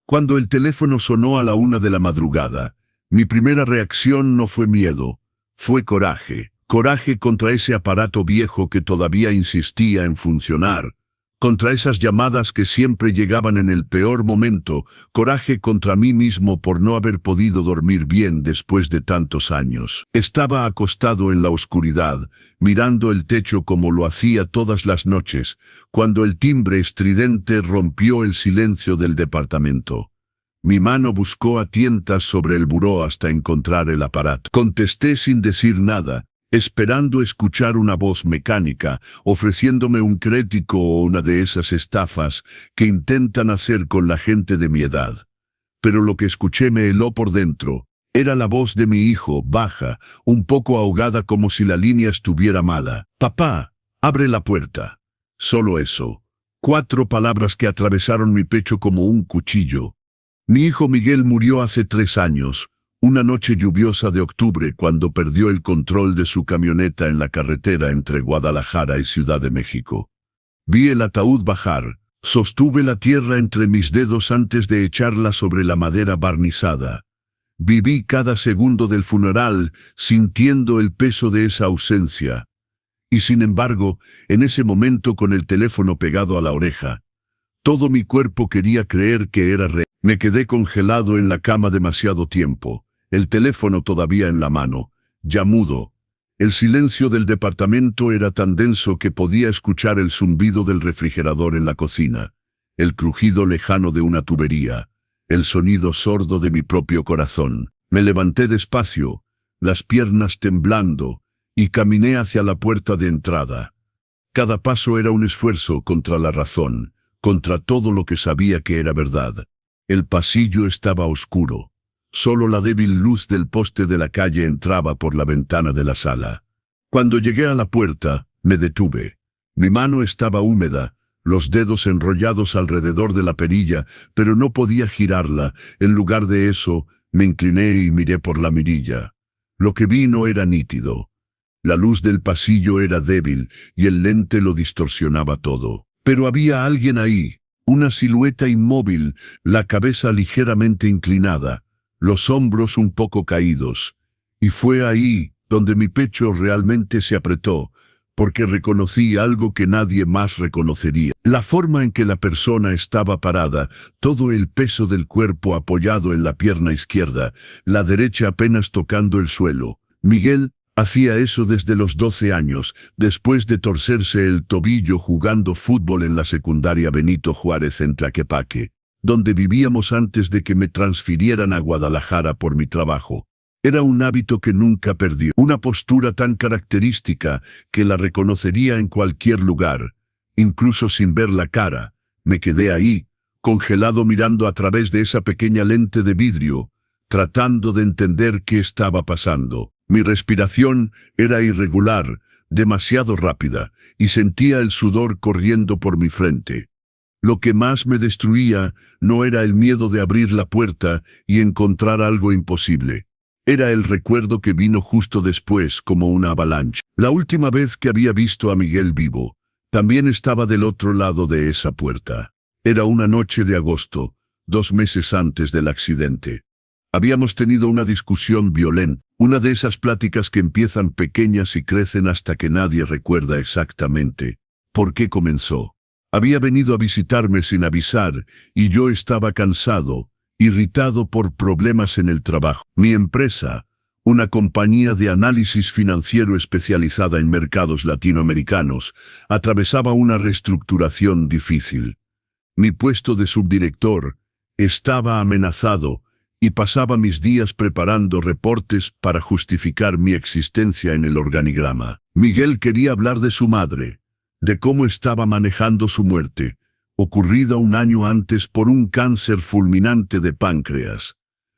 Cuando el teléfono sonó a la 1 de la madrugada, mi primera reacción no fue miedo, fue coraje. Coraje contra ese aparato viejo que todavía insistía en funcionar, contra esas llamadas que siempre llegaban en el peor momento, coraje contra mí mismo por no haber podido dormir bien después de tantos años. Estaba acostado en la oscuridad, mirando el techo como lo hacía todas las noches, cuando el timbre estridente rompió el silencio del departamento. Mi mano buscó a tientas sobre el buró hasta encontrar el aparato. Contesté sin decir nada, esperando escuchar una voz mecánica, ofreciéndome un crédito o una de esas estafas que intentan hacer con la gente de mi edad. Pero lo que escuché me heló por dentro. Era la voz de mi hijo, baja, un poco ahogada como si la línea estuviera mala. «Papá, abre la puerta». Solo eso. 4 palabras que atravesaron mi pecho como un cuchillo. Mi hijo Miguel murió hace 3 años. Una noche lluviosa de octubre cuando perdió el control de su camioneta en la carretera entre Guadalajara y Ciudad de México. Vi el ataúd bajar, sostuve la tierra entre mis dedos antes de echarla sobre la madera barnizada. Viví cada segundo del funeral sintiendo el peso de esa ausencia. Y sin embargo, en ese momento con el teléfono pegado a la oreja, todo mi cuerpo quería creer que era real. Me quedé congelado en la cama demasiado tiempo. El teléfono todavía en la mano, ya mudo. El silencio del departamento era tan denso que podía escuchar el zumbido del refrigerador en la cocina, el crujido lejano de una tubería, el sonido sordo de mi propio corazón. Me levanté despacio, las piernas temblando, y caminé hacia la puerta de entrada. Cada paso era un esfuerzo contra la razón, contra todo lo que sabía que era verdad. El pasillo estaba oscuro. Solo la débil luz del poste de la calle entraba por la ventana de la sala. Cuando llegué a la puerta, me detuve. Mi mano estaba húmeda, los dedos enrollados alrededor de la perilla, pero no podía girarla. En lugar de eso, me incliné y miré por la mirilla. Lo que vi no era nítido. La luz del pasillo era débil y el lente lo distorsionaba todo. Pero había alguien ahí, una silueta inmóvil, la cabeza ligeramente inclinada, los hombros un poco caídos, y fue ahí donde mi pecho realmente se apretó, porque reconocí algo que nadie más reconocería. La forma en que la persona estaba parada, todo el peso del cuerpo apoyado en la pierna izquierda, la derecha apenas tocando el suelo. Miguel hacía eso desde los 12 años, después de torcerse el tobillo jugando fútbol en la secundaria Benito Juárez en Tlaquepaque, donde vivíamos antes de que me transfirieran a Guadalajara por mi trabajo. Era un hábito que nunca perdió, una postura tan característica que la reconocería en cualquier lugar, incluso sin ver la cara. Me quedé ahí, congelado mirando a través de esa pequeña lente de vidrio, tratando de entender qué estaba pasando. Mi respiración era irregular, demasiado rápida, y sentía el sudor corriendo por mi frente. Lo que más me destruía no era el miedo de abrir la puerta y encontrar algo imposible. Era el recuerdo que vino justo después como una avalancha. La última vez que había visto a Miguel vivo, también estaba del otro lado de esa puerta. Era una noche de agosto, 2 meses antes del accidente. Habíamos tenido una discusión violenta, una de esas pláticas que empiezan pequeñas y crecen hasta que nadie recuerda exactamente por qué comenzó. Había venido a visitarme sin avisar y yo estaba cansado, irritado por problemas en el trabajo. Mi empresa, una compañía de análisis financiero especializada en mercados latinoamericanos, atravesaba una reestructuración difícil. Mi puesto de subdirector estaba amenazado y pasaba mis días preparando reportes para justificar mi existencia en el organigrama. Miguel quería hablar de su madre, de cómo estaba manejando su muerte, ocurrida 1 año antes por un cáncer fulminante de páncreas.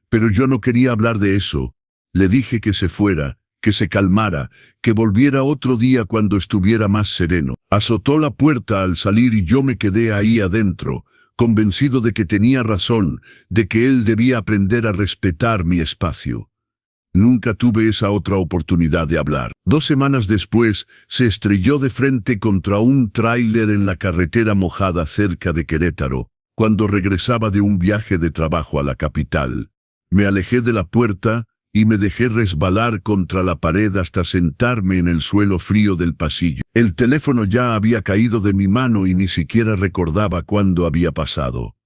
Pero yo no quería hablar de eso. Le dije que se fuera, que se calmara, que volviera otro día cuando estuviera más sereno. Azotó la puerta al salir y yo me quedé ahí adentro, convencido de que tenía razón, de que él debía aprender a respetar mi espacio. Nunca tuve esa otra oportunidad de hablar. 2 semanas después, se estrelló de frente contra un tráiler en la carretera mojada cerca de Querétaro. cuando regresaba de un viaje de trabajo a la capital. Me alejé de la puerta y me dejé resbalar contra la pared hasta sentarme en el suelo frío del pasillo. El teléfono ya había caído de mi mano y ni siquiera recordaba cuándo había pasado.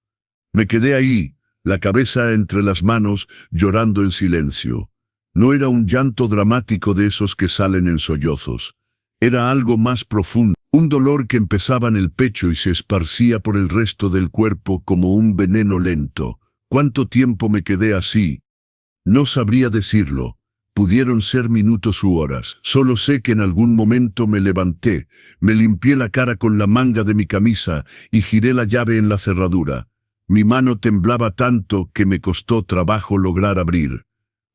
Me quedé ahí, la cabeza entre las manos, llorando en silencio. No era un llanto dramático de esos que salen en sollozos. Era algo más profundo, un dolor que empezaba en el pecho y se esparcía por el resto del cuerpo como un veneno lento. ¿Cuánto tiempo me quedé así? No sabría decirlo. Pudieron ser minutos u horas. Solo sé que en algún momento me levanté, me limpié la cara con la manga de mi camisa y giré la llave en la cerradura. Mi mano temblaba tanto que me costó trabajo lograr abrir.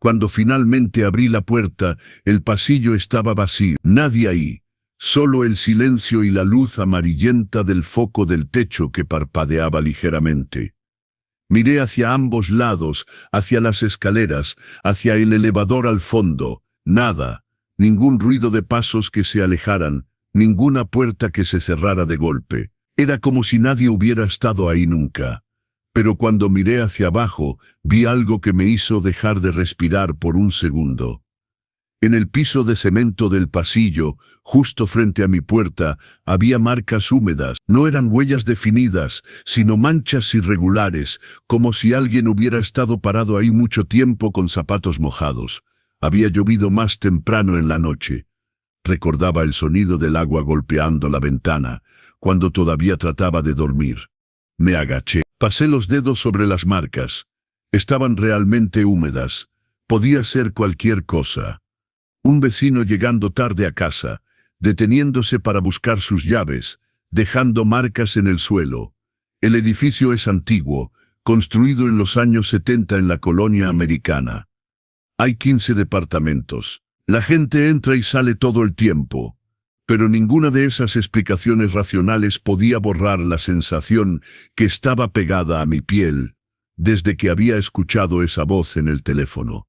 Cuando finalmente abrí la puerta, el pasillo estaba vacío. Nadie ahí. Solo el silencio y la luz amarillenta del foco del techo que parpadeaba ligeramente. Miré hacia ambos lados, hacia las escaleras, hacia el elevador al fondo. Nada, ningún ruido de pasos que se alejaran, ninguna puerta que se cerrara de golpe. Era como si nadie hubiera estado ahí nunca. Pero cuando miré hacia abajo, vi algo que me hizo dejar de respirar por un segundo. En el piso de cemento del pasillo, justo frente a mi puerta, había marcas húmedas. No eran huellas definidas, sino manchas irregulares, como si alguien hubiera estado parado ahí mucho tiempo con zapatos mojados. Había llovido más temprano en la noche. Recordaba el sonido del agua golpeando la ventana, cuando todavía trataba de dormir. Me agaché. Pasé los dedos sobre las marcas. Estaban realmente húmedas. Podía ser cualquier cosa. Un vecino llegando tarde a casa, deteniéndose para buscar sus llaves, dejando marcas en el suelo. El edificio es antiguo, construido en los años 70 en la colonia americana. Hay 15 departamentos. La gente entra y sale todo el tiempo. Pero ninguna de esas explicaciones racionales podía borrar la sensación que estaba pegada a mi piel desde que había escuchado esa voz en el teléfono.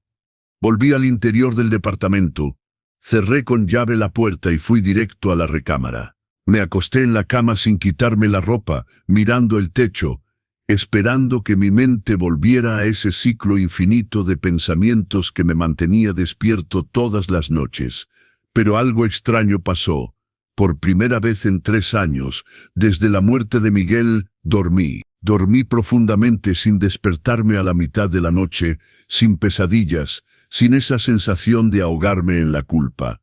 Volví al interior del departamento, cerré con llave la puerta y fui directo a la recámara. Me acosté en la cama sin quitarme la ropa, mirando el techo, esperando que mi mente volviera a ese ciclo infinito de pensamientos que me mantenía despierto todas las noches. Pero algo extraño pasó. Por primera vez en 3 años, desde la muerte de Miguel, dormí. Dormí profundamente sin despertarme a la mitad de la noche, sin pesadillas, sin esa sensación de ahogarme en la culpa.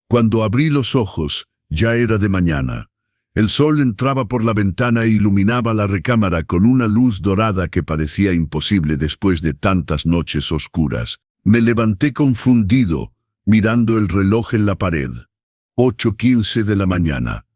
Cuando abrí los ojos, ya era de mañana. El sol entraba por la ventana e iluminaba la recámara con una luz dorada que parecía imposible después de tantas noches oscuras. Me levanté confundido, mirando el reloj en la pared. 8:15 de la mañana.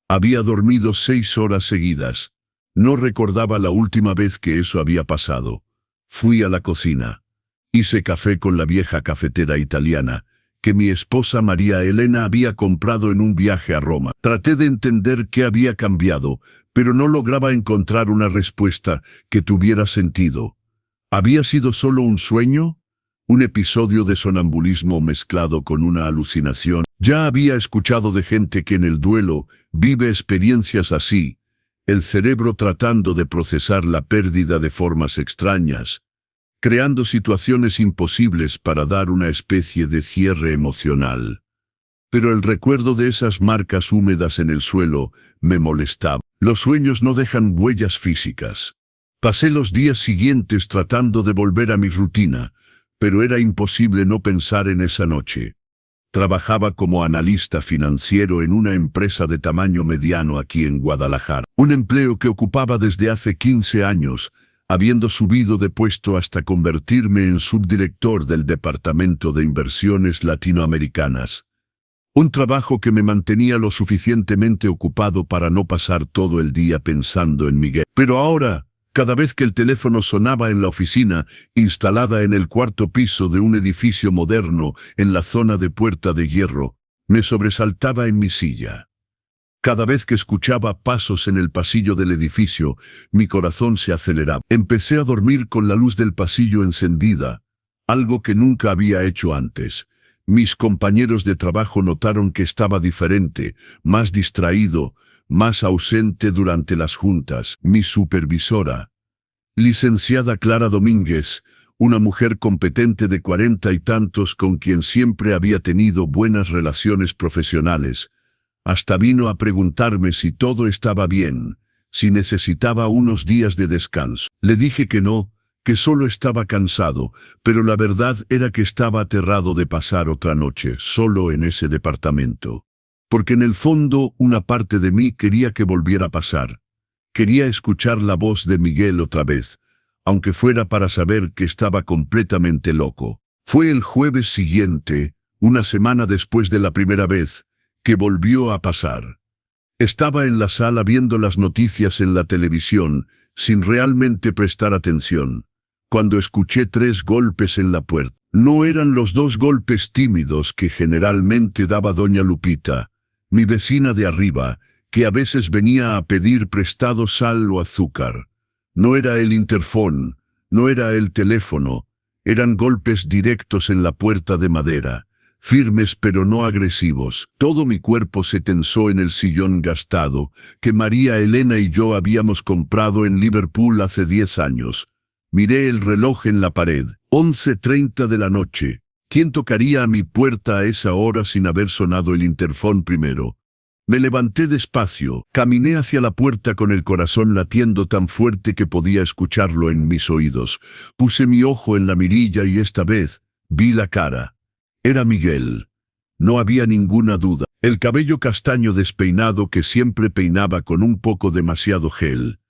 Había dormido 6 horas seguidas. No recordaba la última vez que eso había pasado. Fui a la cocina. Hice café con la vieja cafetera italiana, que mi esposa María Elena había comprado en un viaje a Roma. Traté de entender qué había cambiado, pero no lograba encontrar una respuesta que tuviera sentido. ¿Había sido solo un sueño? ¿Un episodio de sonambulismo mezclado con una alucinación? Ya había escuchado de gente que en el duelo vive experiencias así, el cerebro tratando de procesar la pérdida de formas extrañas, creando situaciones imposibles para dar una especie de cierre emocional. Pero el recuerdo de esas marcas húmedas en el suelo me molestaba. Los sueños no dejan huellas físicas. Pasé los días siguientes tratando de volver a mi rutina, pero era imposible no pensar en esa noche. Trabajaba como analista financiero en una empresa de tamaño mediano aquí en Guadalajara. Un empleo que ocupaba desde hace 15 años, habiendo subido de puesto hasta convertirme en subdirector del Departamento de Inversiones Latinoamericanas. Un trabajo que me mantenía lo suficientemente ocupado para no pasar todo el día pensando en Miguel. Pero ahora, cada vez que el teléfono sonaba en la oficina, instalada en el 4º piso de un edificio moderno en la zona de Puerta de Hierro, me sobresaltaba en mi silla. Cada vez que escuchaba pasos en el pasillo del edificio, mi corazón se aceleraba. Empecé a dormir con la luz del pasillo encendida, algo que nunca había hecho antes. Mis compañeros de trabajo notaron que estaba diferente, más distraído, más ausente durante las juntas. Mi supervisora, licenciada Clara Domínguez, una mujer competente de 40 y tantos con quien siempre había tenido buenas relaciones profesionales, hasta vino a preguntarme si todo estaba bien, si necesitaba unos días de descanso. Le dije que no, que solo estaba cansado, pero la verdad era que estaba aterrado de pasar otra noche solo en ese departamento. Porque en el fondo una parte de mí quería que volviera a pasar. Quería escuchar la voz de Miguel otra vez, aunque fuera para saber que estaba completamente loco. Fue el jueves siguiente, una semana después de la primera vez, que volvió a pasar. Estaba en la sala viendo las noticias en la televisión, sin realmente prestar atención, cuando escuché 3 golpes en la puerta. No eran los 2 golpes tímidos que generalmente daba doña Lupita, mi vecina de arriba, que a veces venía a pedir prestado sal o azúcar. No era el interfón, no era el teléfono, eran golpes directos en la puerta de madera, firmes pero no agresivos. Todo mi cuerpo se tensó en el sillón gastado, que María Elena y yo habíamos comprado en Liverpool hace 10 años. Miré el reloj en la pared, 11:30 de la noche. ¿Quién tocaría a mi puerta a esa hora sin haber sonado el interfón primero? Me levanté despacio, caminé hacia la puerta con el corazón latiendo tan fuerte que podía escucharlo en mis oídos. Puse mi ojo en la mirilla y esta vez vi la cara. Era Miguel. No había ninguna duda. El cabello castaño despeinado que siempre peinaba con un poco demasiado gel.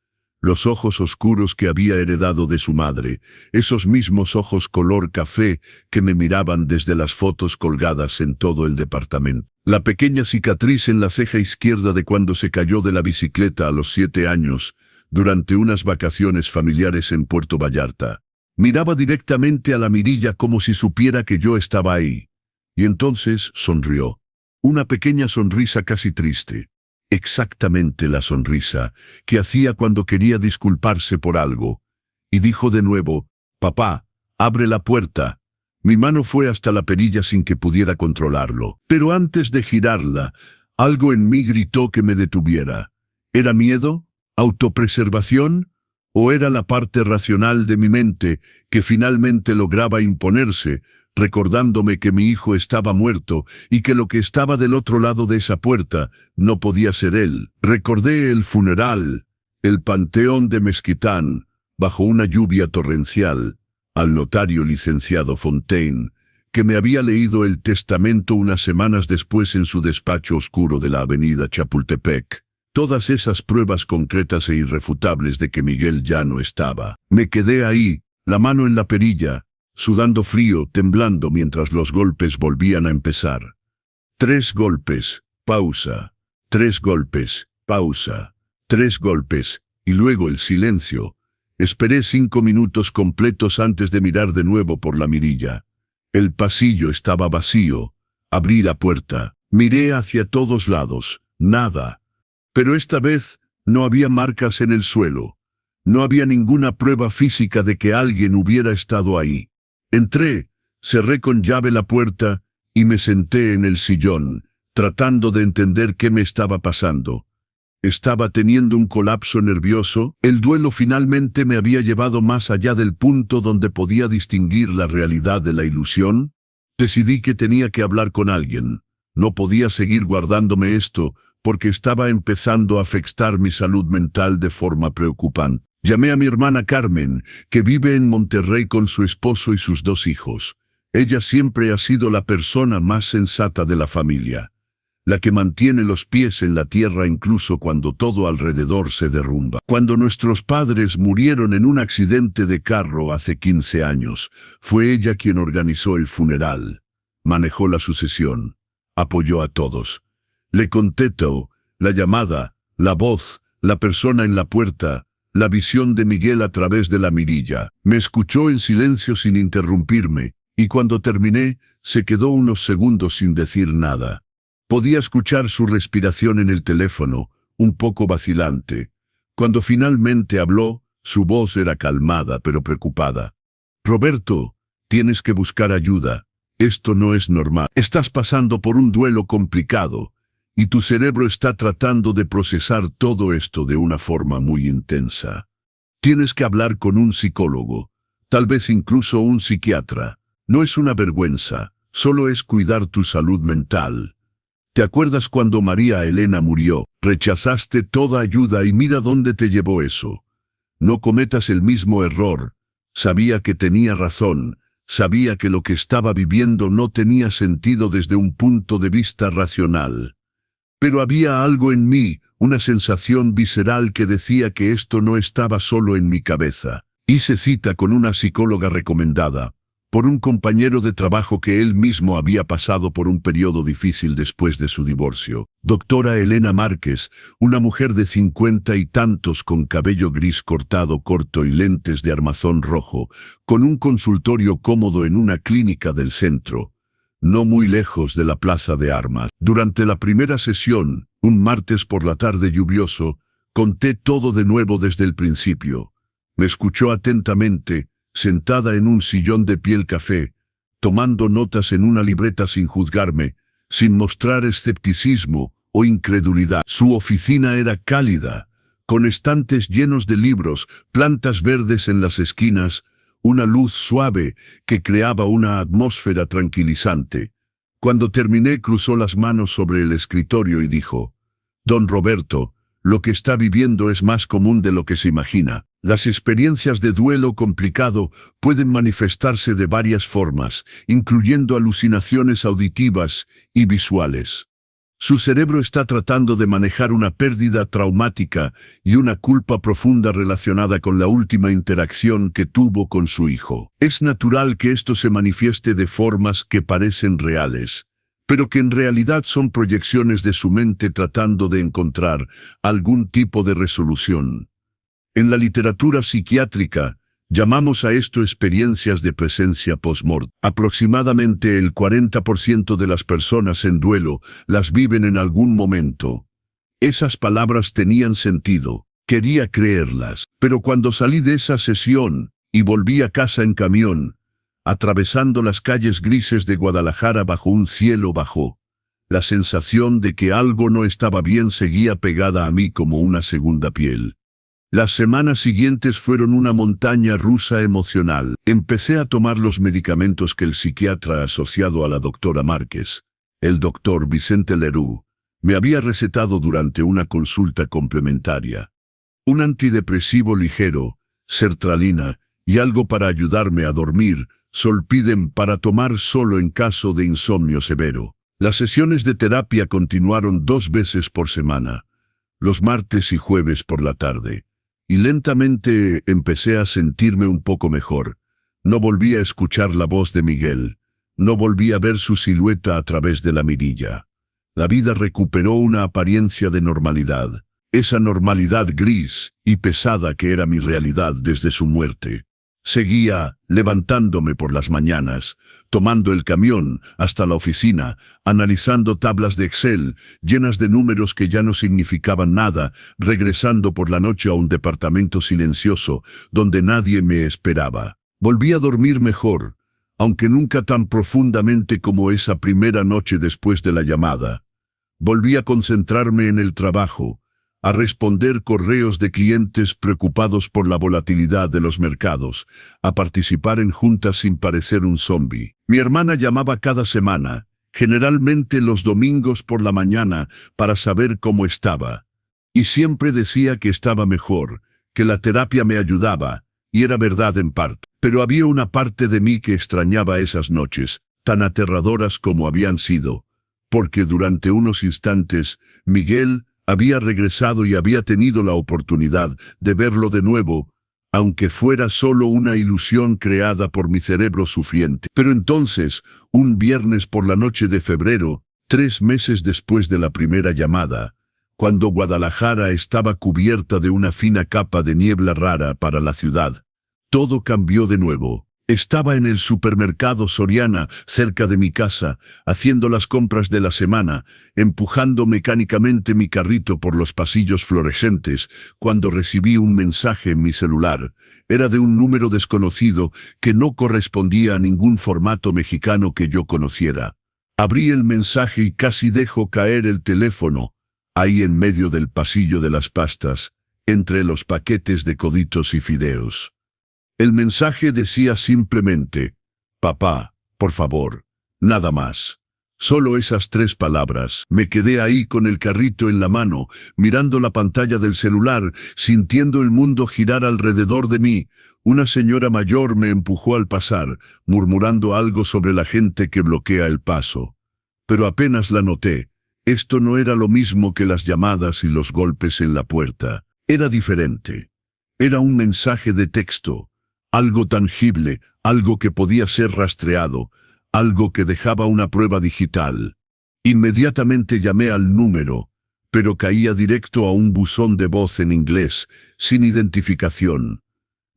Los ojos oscuros que había heredado de su madre, esos mismos ojos color café que me miraban desde las fotos colgadas en todo el departamento. La pequeña cicatriz en la ceja izquierda de cuando se cayó de la bicicleta a los 7 años, durante unas vacaciones familiares en Puerto Vallarta. Miraba directamente a la mirilla como si supiera que yo estaba ahí. Y entonces sonrió. Una pequeña sonrisa casi triste. Exactamente la sonrisa que hacía cuando quería disculparse por algo. Y dijo de nuevo, «Papá, abre la puerta». Mi mano fue hasta la perilla sin que pudiera controlarlo. Pero antes de girarla, algo en mí gritó que me detuviera. ¿Era miedo? ¿Autopreservación? ¿O era la parte racional de mi mente que finalmente lograba imponerse, recordándome que mi hijo estaba muerto y que lo que estaba del otro lado de esa puerta no podía ser él? Recordé el funeral, el panteón de Mezquitán, bajo una lluvia torrencial, al notario licenciado Fontaine, que me había leído el testamento unas semanas después en su despacho oscuro de la avenida Chapultepec. Todas esas pruebas concretas e irrefutables de que Miguel ya no estaba. Me quedé ahí, la mano en la perilla, sudando frío, temblando mientras los golpes volvían a empezar. 3 golpes, pausa. 3 golpes, pausa. 3 golpes, y luego el silencio. Esperé 5 minutos completos antes de mirar de nuevo por la mirilla. El pasillo estaba vacío. Abrí la puerta. Miré hacia todos lados. Nada. Pero esta vez no había marcas en el suelo. No había ninguna prueba física de que alguien hubiera estado ahí. Entré, cerré con llave la puerta y me senté en el sillón, tratando de entender qué me estaba pasando. Estaba teniendo un colapso nervioso. El duelo finalmente me había llevado más allá del punto donde podía distinguir la realidad de la ilusión. Decidí que tenía que hablar con alguien. No podía seguir guardándome esto, porque estaba empezando a afectar mi salud mental de forma preocupante. Llamé a mi hermana Carmen, que vive en Monterrey con su esposo y sus 2 hijos. Ella siempre ha sido la persona más sensata de la familia, la que mantiene los pies en la tierra incluso cuando todo alrededor se derrumba. Cuando nuestros padres murieron en un accidente de carro hace 15 años, fue ella quien organizó el funeral, manejó la sucesión, apoyó a todos. Le conté todo, la llamada, la voz, la persona en la puerta, la visión de Miguel a través de la mirilla. Me escuchó en silencio sin interrumpirme, y cuando terminé, se quedó unos segundos sin decir nada. Podía escuchar su respiración en el teléfono, un poco vacilante. Cuando finalmente habló, su voz era calmada pero preocupada. «Roberto, tienes que buscar ayuda. Esto no es normal. Estás pasando por un duelo complicado. y tu cerebro está tratando de procesar todo esto de una forma muy intensa. Tienes que hablar con un psicólogo, tal vez incluso un psiquiatra. No es una vergüenza, solo es cuidar tu salud mental. ¿Te acuerdas cuando María Elena murió? Rechazaste toda ayuda y mira dónde te llevó eso. No cometas el mismo error. Sabía que tenía razón, sabía que lo que estaba viviendo no tenía sentido desde un punto de vista racional. Pero había algo en mí, una sensación visceral que decía que esto no estaba solo en mi cabeza. Hice cita con una psicóloga recomendada por un compañero de trabajo que él mismo había pasado por un periodo difícil después de su divorcio. Doctora Elena Márquez, una mujer de 50 y tantos con cabello gris cortado corto y lentes de armazón rojo, con un consultorio cómodo en una clínica del centro, no muy lejos de la Plaza de Armas. Durante la primera sesión, un martes por la tarde lluvioso, conté todo de nuevo desde el principio. Me escuchó atentamente, sentada en un sillón de piel café, tomando notas en una libreta sin juzgarme, sin mostrar escepticismo o incredulidad. Su oficina era cálida, con estantes llenos de libros, plantas verdes en las esquinas, una luz suave que creaba una atmósfera tranquilizante. Cuando terminé, cruzó las manos sobre el escritorio y dijo: «Don Roberto, lo que está viviendo es más común de lo que se imagina. Las experiencias de duelo complicado pueden manifestarse de varias formas, incluyendo alucinaciones auditivas y visuales. Su cerebro está tratando de manejar una pérdida traumática y una culpa profunda relacionada con la última interacción que tuvo con su hijo. Es natural que esto se manifieste de formas que parecen reales, pero que en realidad son proyecciones de su mente tratando de encontrar algún tipo de resolución. En la literatura psiquiátrica, llamamos a esto experiencias de presencia post-mortem. Aproximadamente el 40% de las personas en duelo las viven en algún momento. Esas palabras tenían sentido, quería creerlas, pero cuando salí de esa sesión y volví a casa en camión, atravesando las calles grises de Guadalajara bajo un cielo bajo, la sensación de que algo no estaba bien seguía pegada a mí como una segunda piel. Las semanas siguientes fueron una montaña rusa emocional. Empecé a tomar los medicamentos que el psiquiatra asociado a la doctora Márquez, el doctor Vicente Leroux, me había recetado durante una consulta complementaria. Un antidepresivo ligero, sertralina, y algo para ayudarme a dormir, Zolpidem para tomar solo en caso de insomnio severo. Las sesiones de terapia continuaron 2 veces por semana, los martes y jueves por la tarde. Y lentamente empecé a sentirme un poco mejor. No volví a escuchar la voz de Miguel. No volví a ver su silueta a través de la mirilla. La vida recuperó una apariencia de normalidad. Esa normalidad gris y pesada que era mi realidad desde su muerte. Seguía levantándome por las mañanas, tomando el camión hasta la oficina, analizando tablas de Excel llenas de números que ya no significaban nada, regresando por la noche a un departamento silencioso donde nadie me esperaba. Volví a dormir mejor, aunque nunca tan profundamente como esa primera noche después de la llamada. Volví a concentrarme en el trabajo, a responder correos de clientes preocupados por la volatilidad de los mercados, a participar en juntas sin parecer un zombi. Mi hermana llamaba cada semana, generalmente los domingos por la mañana, para saber cómo estaba. Y siempre decía que estaba mejor, que la terapia me ayudaba, y era verdad en parte. Pero había una parte de mí que extrañaba esas noches, tan aterradoras como habían sido, porque durante unos instantes, Miguel había regresado y había tenido la oportunidad de verlo de nuevo, aunque fuera solo una ilusión creada por mi cerebro sufriente. Pero entonces, un viernes por la noche de febrero, 3 meses después de la primera llamada, cuando Guadalajara estaba cubierta de una fina capa de niebla rara para la ciudad, todo cambió de nuevo. Estaba en el supermercado Soriana, cerca de mi casa, haciendo las compras de la semana, empujando mecánicamente mi carrito por los pasillos fluorescentes, cuando recibí un mensaje en mi celular. Era de un número desconocido que no correspondía a ningún formato mexicano que yo conociera. Abrí el mensaje y casi dejo caer el teléfono, ahí en medio del pasillo de las pastas, entre los paquetes de coditos y fideos. El mensaje decía simplemente: papá, por favor, nada más. Solo esas 3 palabras. Me quedé ahí con el carrito en la mano, mirando la pantalla del celular, sintiendo el mundo girar alrededor de mí. Una señora mayor me empujó al pasar, murmurando algo sobre la gente que bloquea el paso. Pero apenas la noté. Esto no era lo mismo que las llamadas y los golpes en la puerta. Era diferente. Era un mensaje de texto. Algo tangible, algo que podía ser rastreado, algo que dejaba una prueba digital. Inmediatamente llamé al número, pero caía directo a un buzón de voz en inglés, sin identificación.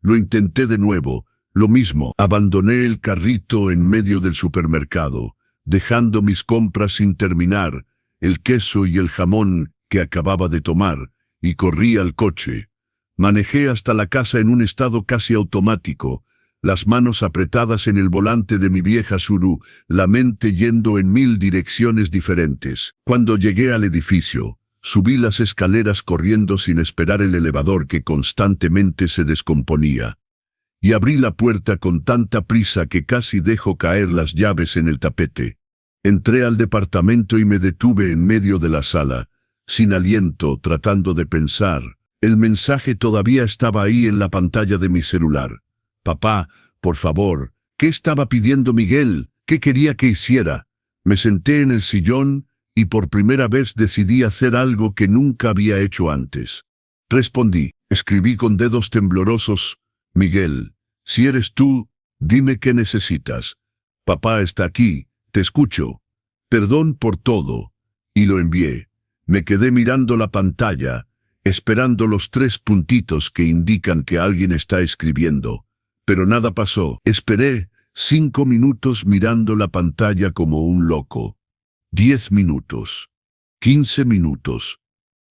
Lo intenté de nuevo, lo mismo. Abandoné el carrito en medio del supermercado, dejando mis compras sin terminar, el queso y el jamón que acababa de tomar, y corrí al coche. Manejé hasta la casa en un estado casi automático, las manos apretadas en el volante de mi vieja Tsuru, la mente yendo en 1000 direcciones diferentes. Cuando llegué al edificio, subí las escaleras corriendo sin esperar el elevador que constantemente se descomponía. Y abrí la puerta con tanta prisa que casi dejo caer las llaves en el tapete. Entré al departamento y me detuve en medio de la sala, sin aliento, tratando de pensar. El mensaje todavía estaba ahí en la pantalla de mi celular. Papá, por favor, ¿qué estaba pidiendo Miguel? ¿Qué quería que hiciera? Me senté en el sillón y por primera vez decidí hacer algo que nunca había hecho antes. Respondí, escribí con dedos temblorosos: Miguel, si eres tú, dime qué necesitas. Papá está aquí, te escucho. Perdón por todo. Y lo envié. Me quedé mirando la pantalla, esperando los 3 puntitos que indican que alguien está escribiendo. Pero nada pasó. Esperé 5 minutos mirando la pantalla como un loco. 10 minutos. 15 minutos.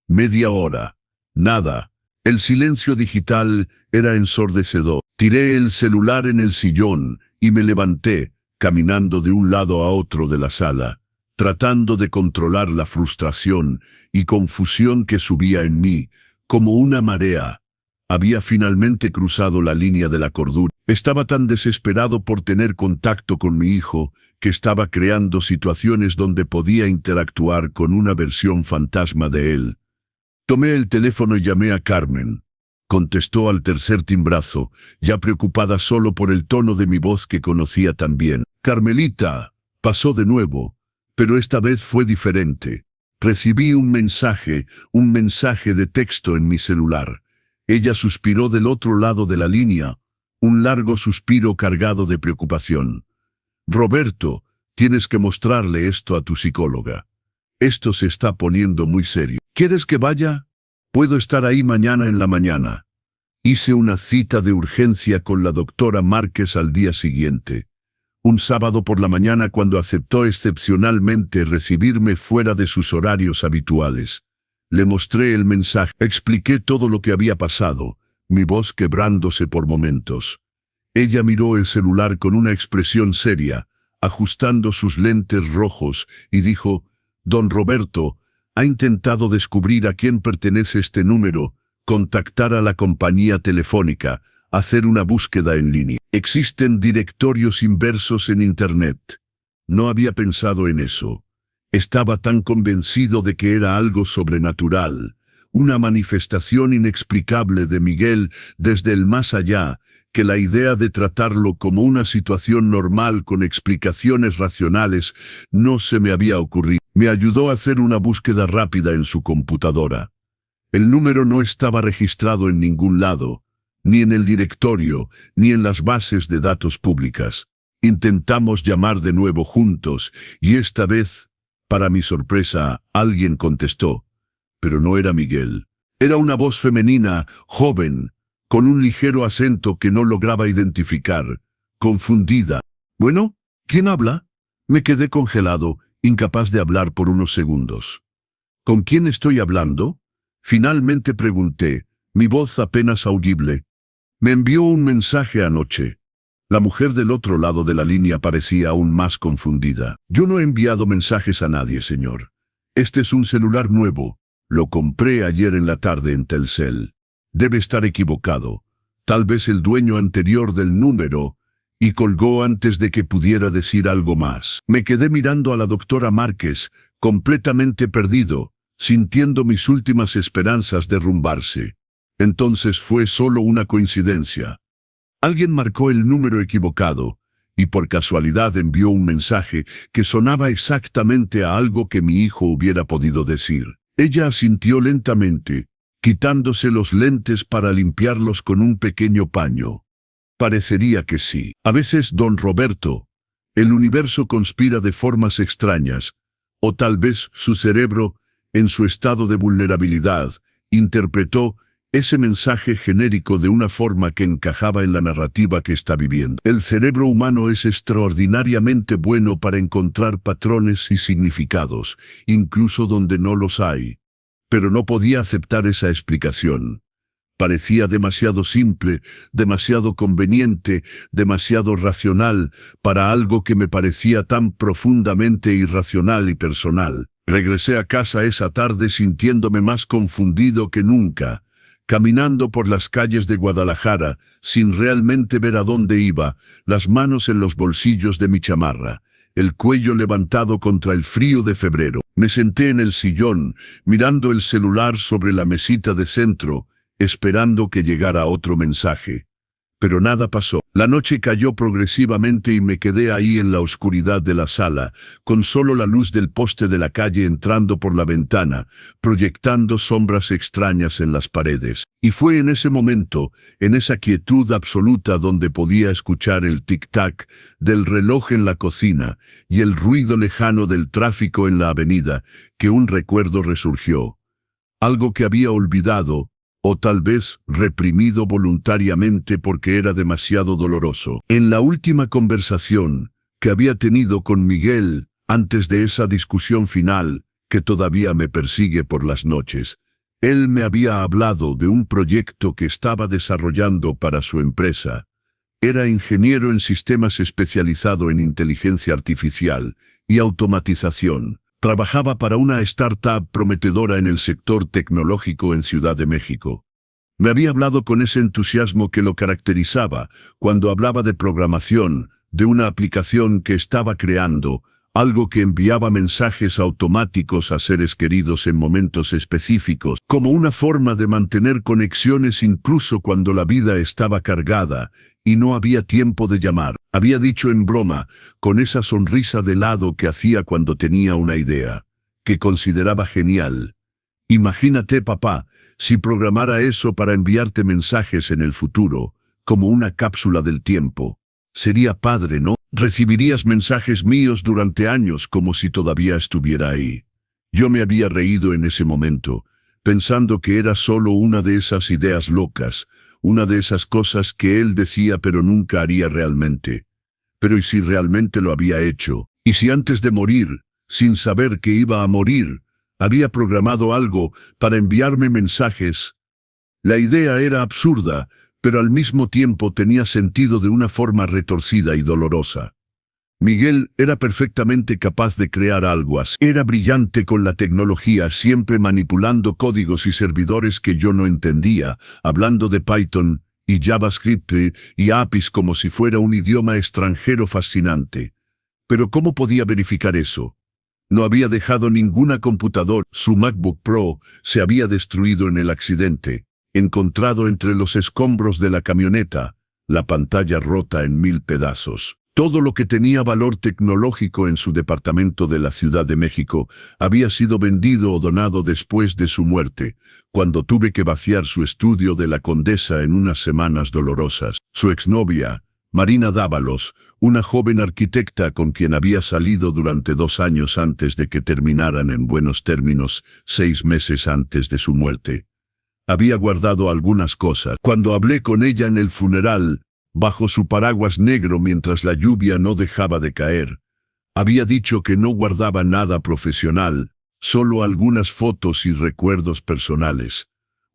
Media hora. Nada. El silencio digital era ensordecedor. Tiré el celular en el sillón y me levanté, caminando de un lado a otro de la sala, tratando de controlar la frustración y confusión que subía en mí, como una marea. Había finalmente cruzado la línea de la cordura. Estaba tan desesperado por tener contacto con mi hijo, que estaba creando situaciones donde podía interactuar con una versión fantasma de él. Tomé el teléfono y llamé a Carmen. Contestó al tercer timbrazo, ya preocupada solo por el tono de mi voz que conocía tan bien. Carmelita, pasó de nuevo, pero esta vez fue diferente. Recibí un mensaje de texto en mi celular. Ella suspiró del otro lado de la línea, un largo suspiro cargado de preocupación. Roberto, tienes que mostrarle esto a tu psicóloga. Esto se está poniendo muy serio. ¿Quieres que vaya? Puedo estar ahí mañana en la mañana. Hice una cita de urgencia con la doctora Márquez al día siguiente. Un sábado por la mañana, cuando aceptó excepcionalmente recibirme fuera de sus horarios habituales. Le mostré el mensaje, expliqué todo lo que había pasado, mi voz quebrándose por momentos. Ella miró el celular con una expresión seria, ajustando sus lentes rojos, y dijo: Don Roberto, ha intentado descubrir a quién pertenece este número, contactar a la compañía telefónica, hacer una búsqueda en línea. Existen directorios inversos en Internet. No había pensado en eso. Estaba tan convencido de que era algo sobrenatural, una manifestación inexplicable de Miguel desde el más allá, que la idea de tratarlo como una situación normal con explicaciones racionales no se me había ocurrido. Me ayudó a hacer una búsqueda rápida en su computadora. El número no estaba registrado en ningún lado, ni en el directorio, ni en las bases de datos públicas. Intentamos llamar de nuevo juntos, y esta vez, para mi sorpresa, alguien contestó. Pero no era Miguel. Era una voz femenina, joven, con un ligero acento que no lograba identificar, confundida. «Bueno, ¿quién habla?» Me quedé congelado, incapaz de hablar por unos segundos. «¿Con quién estoy hablando?» Finalmente pregunté, mi voz apenas audible. «Me envió un mensaje anoche. La mujer del otro lado de la línea parecía aún más confundida. Yo no he enviado mensajes a nadie, señor. Este es un celular nuevo. Lo compré ayer en la tarde en Telcel. Debe estar equivocado. Tal vez el dueño anterior del número, y colgó antes de que pudiera decir algo más. Me quedé mirando a la doctora Márquez, completamente perdido, sintiendo mis últimas esperanzas derrumbarse. Entonces fue solo una coincidencia. Alguien marcó el número equivocado, y por casualidad envió un mensaje que sonaba exactamente a algo que mi hijo hubiera podido decir. Ella asintió lentamente, quitándose los lentes para limpiarlos con un pequeño paño. Parecería que sí. A veces, don Roberto, el universo conspira de formas extrañas, o tal vez su cerebro, en su estado de vulnerabilidad, interpretó ese mensaje genérico de una forma que encajaba en la narrativa que está viviendo. El cerebro humano es extraordinariamente bueno para encontrar patrones y significados, incluso donde no los hay. Pero no podía aceptar esa explicación. Parecía demasiado simple, demasiado conveniente, demasiado racional para algo que me parecía tan profundamente irracional y personal. Regresé a casa esa tarde sintiéndome más confundido que nunca, caminando por las calles de Guadalajara, sin realmente ver a dónde iba, las manos en los bolsillos de mi chamarra, el cuello levantado contra el frío de febrero. Me senté en el sillón, mirando el celular sobre la mesita de centro, esperando que llegara otro mensaje. Pero nada pasó. La noche cayó progresivamente y me quedé ahí en la oscuridad de la sala, con solo la luz del poste de la calle entrando por la ventana, proyectando sombras extrañas en las paredes. Y fue en ese momento, en esa quietud absoluta donde podía escuchar el tic-tac del reloj en la cocina y el ruido lejano del tráfico en la avenida, que un recuerdo resurgió. Algo que había olvidado, o tal vez reprimido voluntariamente porque era demasiado doloroso. En la última conversación que había tenido con Miguel, antes de esa discusión final, que todavía me persigue por las noches, él me había hablado de un proyecto que estaba desarrollando para su empresa. Era ingeniero en sistemas especializado en inteligencia artificial y automatización. Trabajaba para una startup prometedora en el sector tecnológico en Ciudad de México. Me había hablado con ese entusiasmo que lo caracterizaba cuando hablaba de programación, de una aplicación que estaba creando, algo que enviaba mensajes automáticos a seres queridos en momentos específicos, como una forma de mantener conexiones incluso cuando la vida estaba cargada y no había tiempo de llamar. Había dicho en broma, con esa sonrisa de lado que hacía cuando tenía una idea, que consideraba genial. Imagínate, papá, si programara eso para enviarte mensajes en el futuro, como una cápsula del tiempo. Sería padre, ¿no? Recibirías mensajes míos durante años como si todavía estuviera ahí. Yo me había reído en ese momento, pensando que era solo una de esas ideas locas, una de esas cosas que él decía pero nunca haría realmente. Pero ¿y si realmente lo había hecho? ¿Y si antes de morir, sin saber que iba a morir, había programado algo para enviarme mensajes? La idea era absurda, pero al mismo tiempo tenía sentido de una forma retorcida y dolorosa. Miguel era perfectamente capaz de crear algo así. Era brillante con la tecnología, siempre manipulando códigos y servidores que yo no entendía, hablando de Python y JavaScript y APIs como si fuera un idioma extranjero fascinante. Pero ¿cómo podía verificar eso? No había dejado ninguna computadora. Su MacBook Pro se había destruido en el accidente, encontrado entre los escombros de la camioneta, la pantalla rota en 1000 pedazos. Todo lo que tenía valor tecnológico en su departamento de la Ciudad de México había sido vendido o donado después de su muerte, cuando tuve que vaciar su estudio de la Condesa en unas semanas dolorosas. Su exnovia, Marina Dávalos, una joven arquitecta con quien había salido durante 2 años antes de que terminaran en buenos términos, 6 meses antes de su muerte, había guardado algunas cosas. Cuando hablé con ella en el funeral, bajo su paraguas negro mientras la lluvia no dejaba de caer, había dicho que no guardaba nada profesional, solo algunas fotos y recuerdos personales.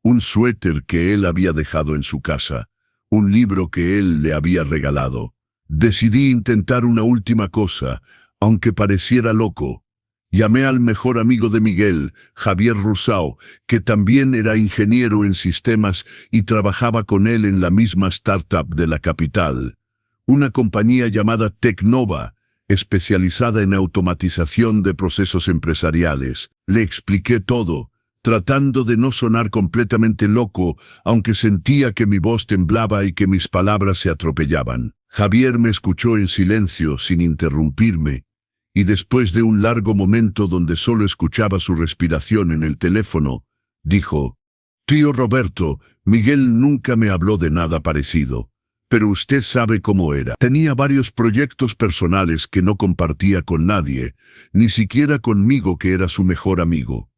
Un suéter que él había dejado en su casa, un libro que él le había regalado, Decidí intentar una última cosa, aunque pareciera loco. Llamé al mejor amigo de Miguel, Javier Rousseau, que también era ingeniero en sistemas y trabajaba con él en la misma startup de la capital, una compañía llamada Tecnova, especializada en automatización de procesos empresariales. Le expliqué todo, tratando de no sonar completamente loco, aunque sentía que mi voz temblaba y que mis palabras se atropellaban. Javier me escuchó en silencio, sin interrumpirme, y después de un largo momento donde solo escuchaba su respiración en el teléfono, dijo: «Tío Roberto, Miguel nunca me habló de nada parecido, pero usted sabe cómo era. Tenía varios proyectos personales que no compartía con nadie, ni siquiera conmigo, que era su mejor amigo.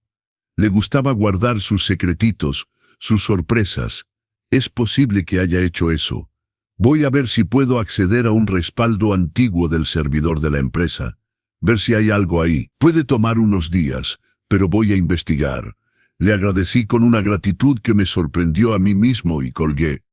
Le gustaba guardar sus secretitos, sus sorpresas. Es posible que haya hecho eso. Voy a ver si puedo acceder a un respaldo antiguo del servidor de la empresa. Ver si hay algo ahí. Puede tomar unos días, pero voy a investigar». Le agradecí con una gratitud que me sorprendió a mí mismo y colgué,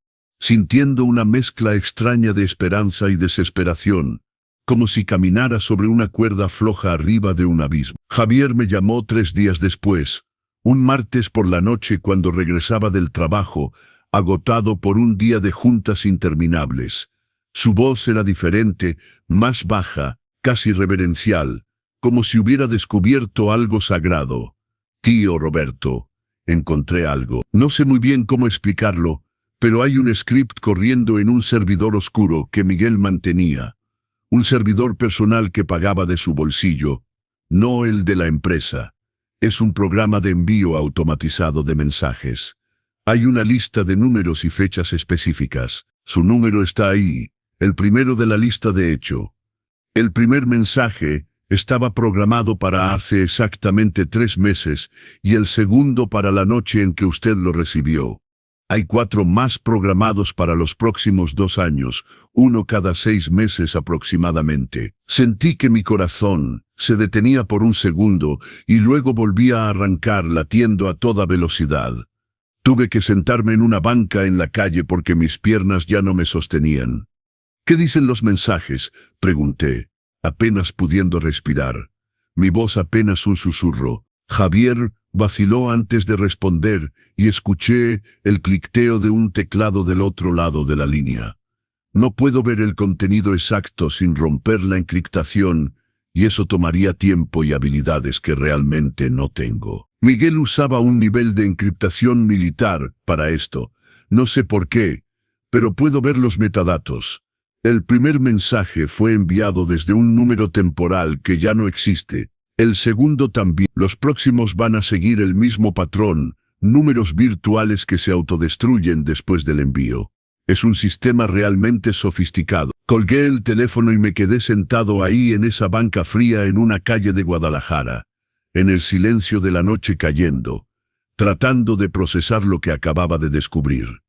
sintiendo una mezcla extraña de esperanza y desesperación, como si caminara sobre una cuerda floja arriba de un abismo. Javier me llamó 3 días después, un martes por la noche, cuando regresaba del trabajo, agotado por un día de juntas interminables. Su voz era diferente, más baja, casi reverencial, como si hubiera descubierto algo sagrado. «Tío Roberto, encontré algo. No sé muy bien cómo explicarlo, pero hay un script corriendo en un servidor oscuro que Miguel mantenía. Un servidor personal que pagaba de su bolsillo, no el de la empresa. Es un programa de envío automatizado de mensajes. Hay una lista de números y fechas específicas. Su número está ahí, el primero de la lista de hecho. El primer mensaje estaba programado para hace exactamente 3 meses y el segundo para la noche en que usted lo recibió. Hay 4 más programados para los próximos 2 años, uno cada 6 meses aproximadamente». Sentí que mi corazón se detenía por un segundo y luego volvía a arrancar latiendo a toda velocidad. Tuve que sentarme en una banca en la calle porque mis piernas ya no me sostenían. «¿Qué dicen los mensajes?», pregunté, apenas pudiendo respirar. Mi voz apenas un susurro. Javier vaciló antes de responder y escuché el cliqueteo de un teclado del otro lado de la línea. No puedo ver el contenido exacto sin romper la encriptación, y eso tomaría tiempo y habilidades que realmente no tengo. Miguel usaba un nivel de encriptación militar para esto. No sé por qué, pero puedo ver los metadatos. El primer mensaje fue enviado desde un número temporal que ya no existe. El segundo también. Los próximos van a seguir el mismo patrón, números virtuales que se autodestruyen después del envío. Es un sistema realmente sofisticado. Colgué el teléfono y me quedé sentado ahí en esa banca fría en una calle de Guadalajara, en el silencio de la noche cayendo, tratando de procesar lo que acababa de descubrir.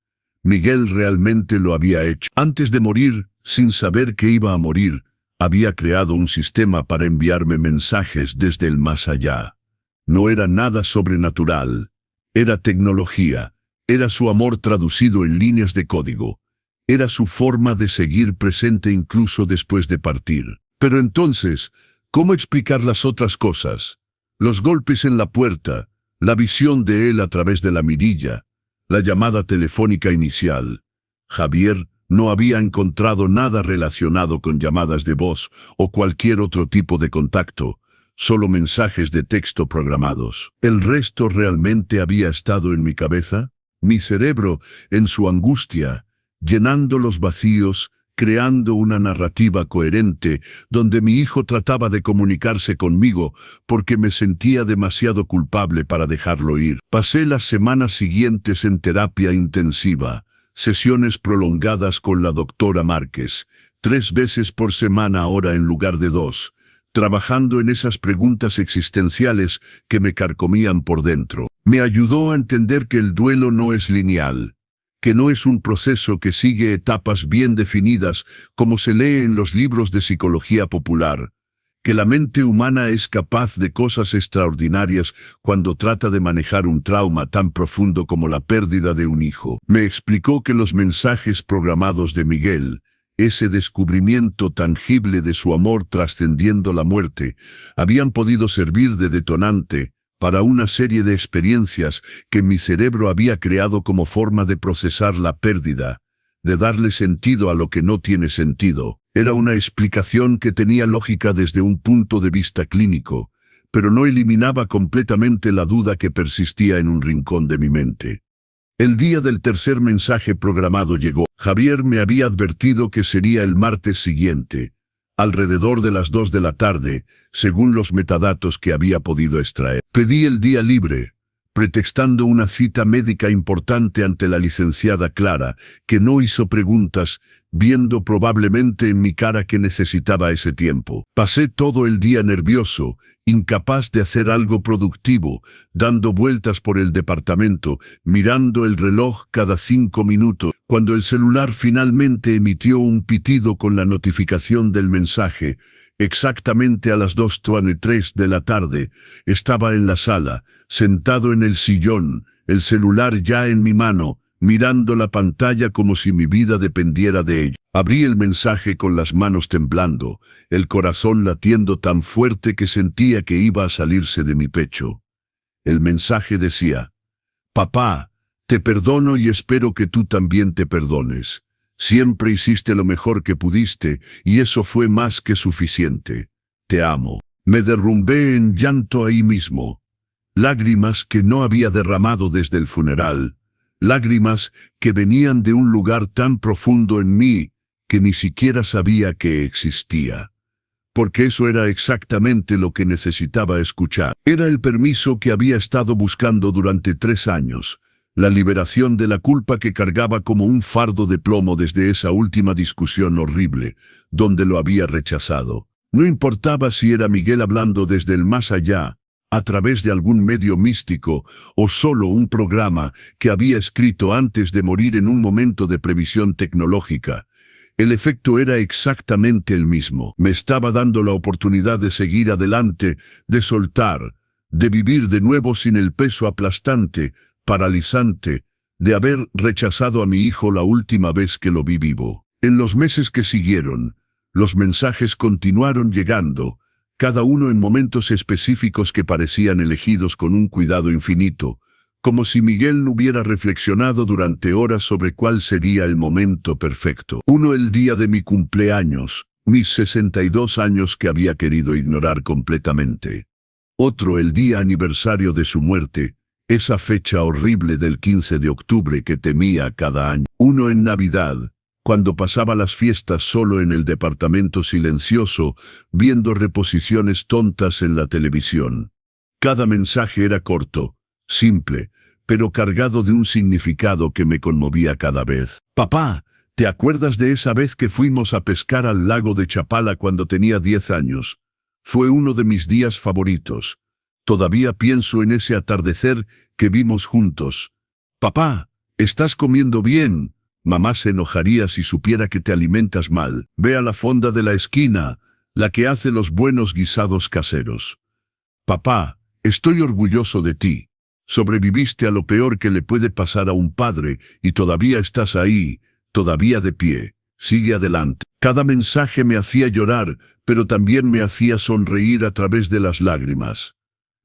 Miguel realmente lo había hecho. Antes de morir, sin saber que iba a morir, había creado un sistema para enviarme mensajes desde el más allá. No era nada sobrenatural. Era tecnología. Era su amor traducido en líneas de código. Era su forma de seguir presente incluso después de partir. Pero entonces, ¿cómo explicar las otras cosas? Los golpes en la puerta, la visión de él a través de la mirilla, la llamada telefónica inicial. Javier no había encontrado nada relacionado con llamadas de voz o cualquier otro tipo de contacto, solo mensajes de texto programados. ¿El resto realmente había estado en mi cabeza? Mi cerebro, en su angustia, llenando los vacíos, creando una narrativa coherente donde mi hijo trataba de comunicarse conmigo porque me sentía demasiado culpable para dejarlo ir. Pasé las semanas siguientes en terapia intensiva, sesiones prolongadas con la doctora Márquez, 3 veces por semana ahora en lugar de 2, trabajando en esas preguntas existenciales que me carcomían por dentro. Me ayudó a entender que el duelo no es lineal, que no es un proceso que sigue etapas bien definidas como se lee en los libros de psicología popular, que la mente humana es capaz de cosas extraordinarias cuando trata de manejar un trauma tan profundo como la pérdida de un hijo. Me explicó que los mensajes programados de Miguel ese descubrimiento tangible de su amor trascendiendo la muerte, habían podido servir de detonante para una serie de experiencias que mi cerebro había creado como forma de procesar la pérdida, de darle sentido a lo que no tiene sentido. Era una explicación que tenía lógica desde un punto de vista clínico, pero no eliminaba completamente la duda que persistía en un rincón de mi mente. El día del tercer mensaje programado llegó. Javier me había advertido que sería el martes siguiente, alrededor de las 2 de la tarde, según los metadatos que había podido extraer. Pedí el día libre, pretextando una cita médica importante ante la licenciada Clara, que no hizo preguntas, viendo probablemente en mi cara que necesitaba ese tiempo. Pasé todo el día nervioso, incapaz de hacer algo productivo, dando vueltas por el departamento, mirando el reloj cada 5 minutos. Cuando el celular finalmente emitió un pitido con la notificación del mensaje, exactamente a las 2:03 de la tarde, estaba en la sala, sentado en el sillón, el celular ya en mi mano, mirando la pantalla como si mi vida dependiera de ello. Abrí el mensaje con las manos temblando, el corazón latiendo tan fuerte que sentía que iba a salirse de mi pecho. El mensaje decía: «Papá, te perdono y espero que tú también te perdones. Siempre hiciste lo mejor que pudiste y eso fue más que suficiente. Te amo». Me derrumbé en llanto ahí mismo. Lágrimas que no había derramado desde el funeral. Lágrimas que venían de un lugar tan profundo en mí que ni siquiera sabía que existía. Porque eso era exactamente lo que necesitaba escuchar. Era el permiso que había estado buscando durante 3 años. La liberación de la culpa que cargaba como un fardo de plomo desde esa última discusión horrible, donde lo había rechazado. No importaba si era Miguel hablando desde el más allá, a través de algún medio místico, o solo un programa que había escrito antes de morir en un momento de previsión tecnológica. El efecto era exactamente el mismo. Me estaba dando la oportunidad de seguir adelante, de soltar, de vivir de nuevo sin el peso aplastante, paralizante, de haber rechazado a mi hijo la última vez que lo vi vivo. En los meses que siguieron, los mensajes continuaron llegando, cada uno en momentos específicos que parecían elegidos con un cuidado infinito, como si Miguel hubiera reflexionado durante horas sobre cuál sería el momento perfecto. Uno el día de mi cumpleaños, mis 62 años que había querido ignorar completamente. Otro el día aniversario de su muerte, esa fecha horrible del 15 de octubre que temía cada año. Uno en Navidad, cuando pasaba las fiestas solo en el departamento silencioso, viendo reposiciones tontas en la televisión. Cada mensaje era corto, simple, pero cargado de un significado que me conmovía cada vez. «Papá, ¿te acuerdas de esa vez que fuimos a pescar al lago de Chapala cuando tenía 10 años? Fue uno de mis días favoritos. Todavía pienso en ese atardecer que vimos juntos. Papá, ¿estás comiendo bien? Mamá se enojaría si supiera que te alimentas mal. Ve a la fonda de la esquina, la que hace los buenos guisados caseros. Papá, estoy orgulloso de ti. Sobreviviste a lo peor que le puede pasar a un padre y todavía estás ahí, todavía de pie. Sigue adelante». Cada mensaje me hacía llorar, pero también me hacía sonreír a través de las lágrimas.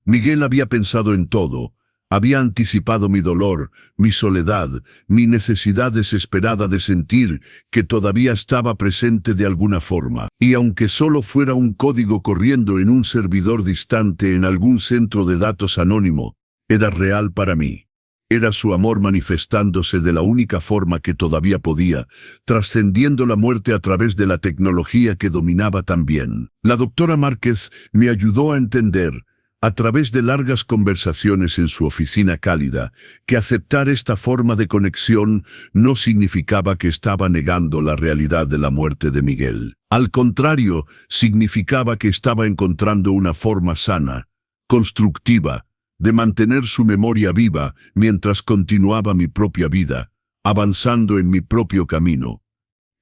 Miguel había pensado en todo. Había anticipado mi dolor, mi soledad, mi necesidad desesperada de sentir que todavía estaba presente de alguna forma. Y aunque solo fuera un código corriendo en un servidor distante en algún centro de datos anónimo, era real para mí. Era su amor manifestándose de la única forma que todavía podía, trascendiendo la muerte a través de la tecnología que dominaba también. La doctora Márquez me ayudó a entender, a través de largas conversaciones en su oficina cálida, que aceptar esta forma de conexión no significaba que estaba negando la realidad de la muerte de Miguel. Al contrario, significaba que estaba encontrando una forma sana, constructiva, de mantener su memoria viva mientras continuaba mi propia vida, avanzando en mi propio camino.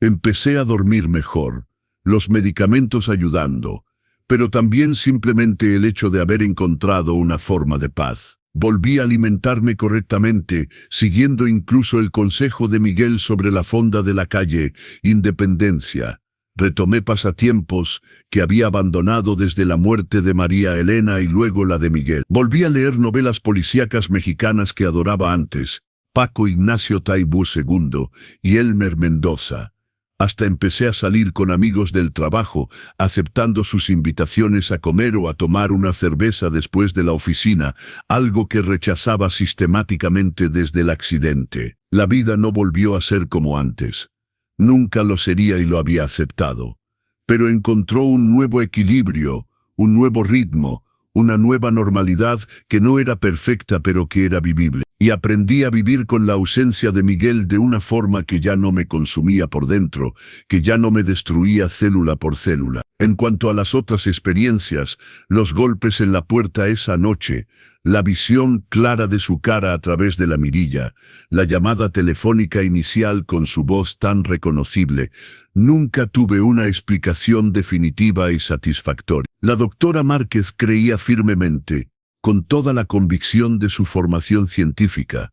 Empecé a dormir mejor, los medicamentos ayudando, pero también simplemente el hecho de haber encontrado una forma de paz. Volví a alimentarme correctamente, siguiendo incluso el consejo de Miguel sobre la fonda de la calle Independencia. Retomé pasatiempos que había abandonado desde la muerte de María Elena y luego la de Miguel. Volví a leer novelas policíacas mexicanas que adoraba antes, Paco Ignacio Taibo II y Elmer Mendoza. Hasta empecé a salir con amigos del trabajo, aceptando sus invitaciones a comer o a tomar una cerveza después de la oficina, algo que rechazaba sistemáticamente desde el accidente. La vida no volvió a ser como antes. Nunca lo sería y lo había aceptado. Pero encontró un nuevo equilibrio, un nuevo ritmo, una nueva normalidad que no era perfecta pero que era vivible. Y aprendí a vivir con la ausencia de Miguel de una forma que ya no me consumía por dentro, que ya no me destruía célula por célula. En cuanto a las otras experiencias, los golpes en la puerta esa noche, la visión clara de su cara a través de la mirilla, la llamada telefónica inicial con su voz tan reconocible, nunca tuve una explicación definitiva y satisfactoria. La doctora Márquez creía firmemente, con toda la convicción de su formación científica,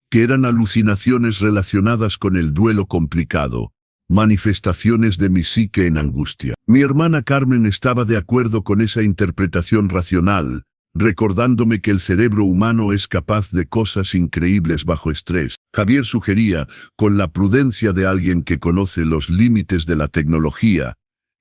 que eran alucinaciones relacionadas con el duelo complicado, manifestaciones de mi psique en angustia. Mi hermana Carmen estaba de acuerdo con esa interpretación racional, recordándome que el cerebro humano es capaz de cosas increíbles bajo estrés. Javier sugería, con la prudencia de alguien que conoce los límites de la tecnología,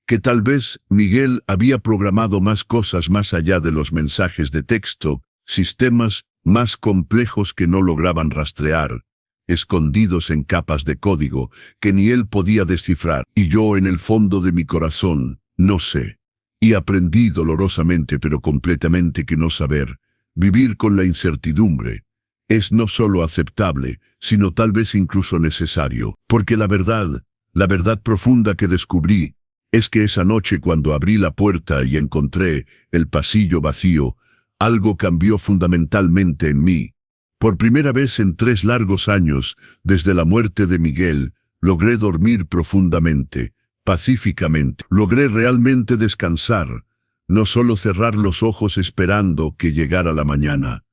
que tal vez Miguel había programado más cosas más allá de los mensajes de texto, sistemas más complejos que no lograban rastrear, escondidos en capas de código que ni él podía descifrar. Y yo en el fondo de mi corazón, no sé. Y aprendí dolorosamente pero completamente que no saber, vivir con la incertidumbre, es no solo aceptable, sino tal vez incluso necesario. Porque la verdad profunda que descubrí, es que esa noche cuando abrí la puerta y encontré el pasillo vacío, algo cambió fundamentalmente en mí. Por primera vez en 3 largos años, desde la muerte de Miguel, logré dormir profundamente, pacíficamente. Logré realmente descansar, no solo cerrar los ojos esperando que llegara la mañana.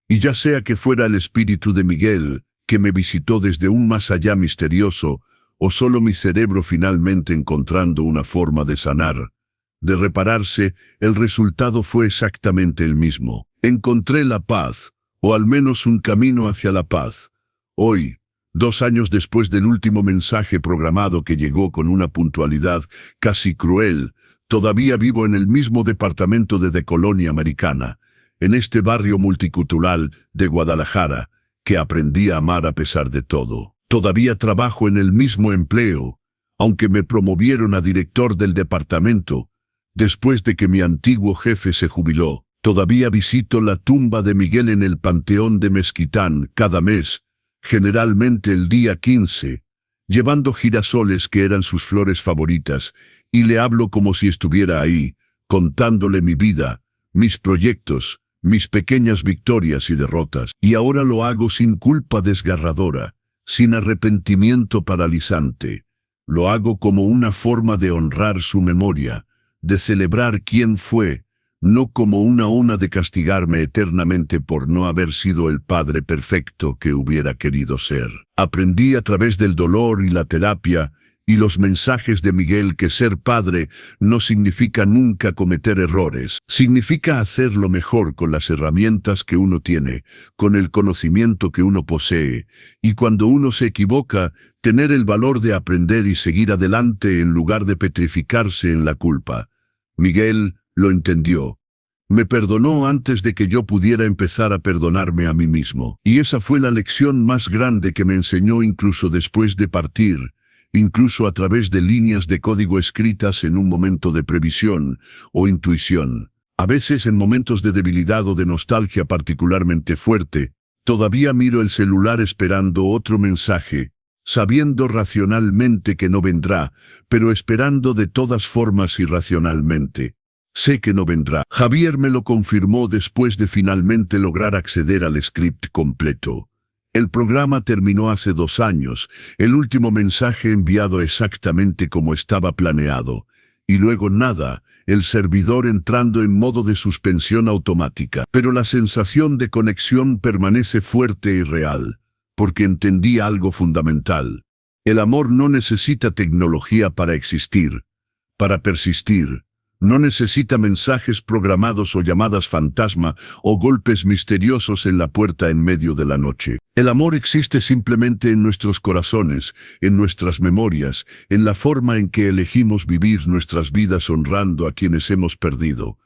Y ya sea que fuera el espíritu de Miguel, que me visitó desde un más allá misterioso, o solo mi cerebro finalmente encontrando una forma de sanar, de repararse, el resultado fue exactamente el mismo. Encontré la paz, o al menos un camino hacia la paz. Hoy, 2 años después del último mensaje programado que llegó con una puntualidad casi cruel, todavía vivo en el mismo departamento de Colonia Americana, en este barrio multicultural de Guadalajara, que aprendí a amar a pesar de todo. Todavía trabajo en el mismo empleo, aunque me promovieron a director del departamento, después de que mi antiguo jefe se jubiló. Todavía visito la tumba de Miguel en el Panteón de Mezquitán cada mes, generalmente el día 15, llevando girasoles que eran sus flores favoritas, y le hablo como si estuviera ahí, contándole mi vida, mis proyectos, mis pequeñas victorias y derrotas. Y ahora lo hago sin culpa desgarradora, sin arrepentimiento paralizante. Lo hago como una forma de honrar su memoria, de celebrar quién fue, no como una ona de castigarme eternamente por no haber sido el padre perfecto que hubiera querido ser. Aprendí a través del dolor y la terapia y los mensajes de Miguel que ser padre no significa nunca cometer errores. Significa hacerlo mejor con las herramientas que uno tiene, con el conocimiento que uno posee, y cuando uno se equivoca, tener el valor de aprender y seguir adelante en lugar de petrificarse en la culpa. Miguel lo entendió. Me perdonó antes de que yo pudiera empezar a perdonarme a mí mismo. Y esa fue la lección más grande que me enseñó incluso después de partir, incluso a través de líneas de código escritas en un momento de previsión o intuición. A veces en momentos de debilidad o de nostalgia particularmente fuerte, todavía miro el celular esperando otro mensaje, sabiendo racionalmente que no vendrá, pero esperando de todas formas irracionalmente. Sé que no vendrá. Javier me lo confirmó después de finalmente lograr acceder al script completo. El programa terminó hace 2 años, el último mensaje enviado exactamente como estaba planeado, y luego nada, el servidor entrando en modo de suspensión automática. Pero la sensación de conexión permanece fuerte y real, porque entendí algo fundamental. El amor no necesita tecnología para existir, para persistir. No necesita mensajes programados o llamadas fantasma o golpes misteriosos en la puerta en medio de la noche. El amor existe simplemente en nuestros corazones, en nuestras memorias, en la forma en que elegimos vivir nuestras vidas honrando a quienes hemos perdido.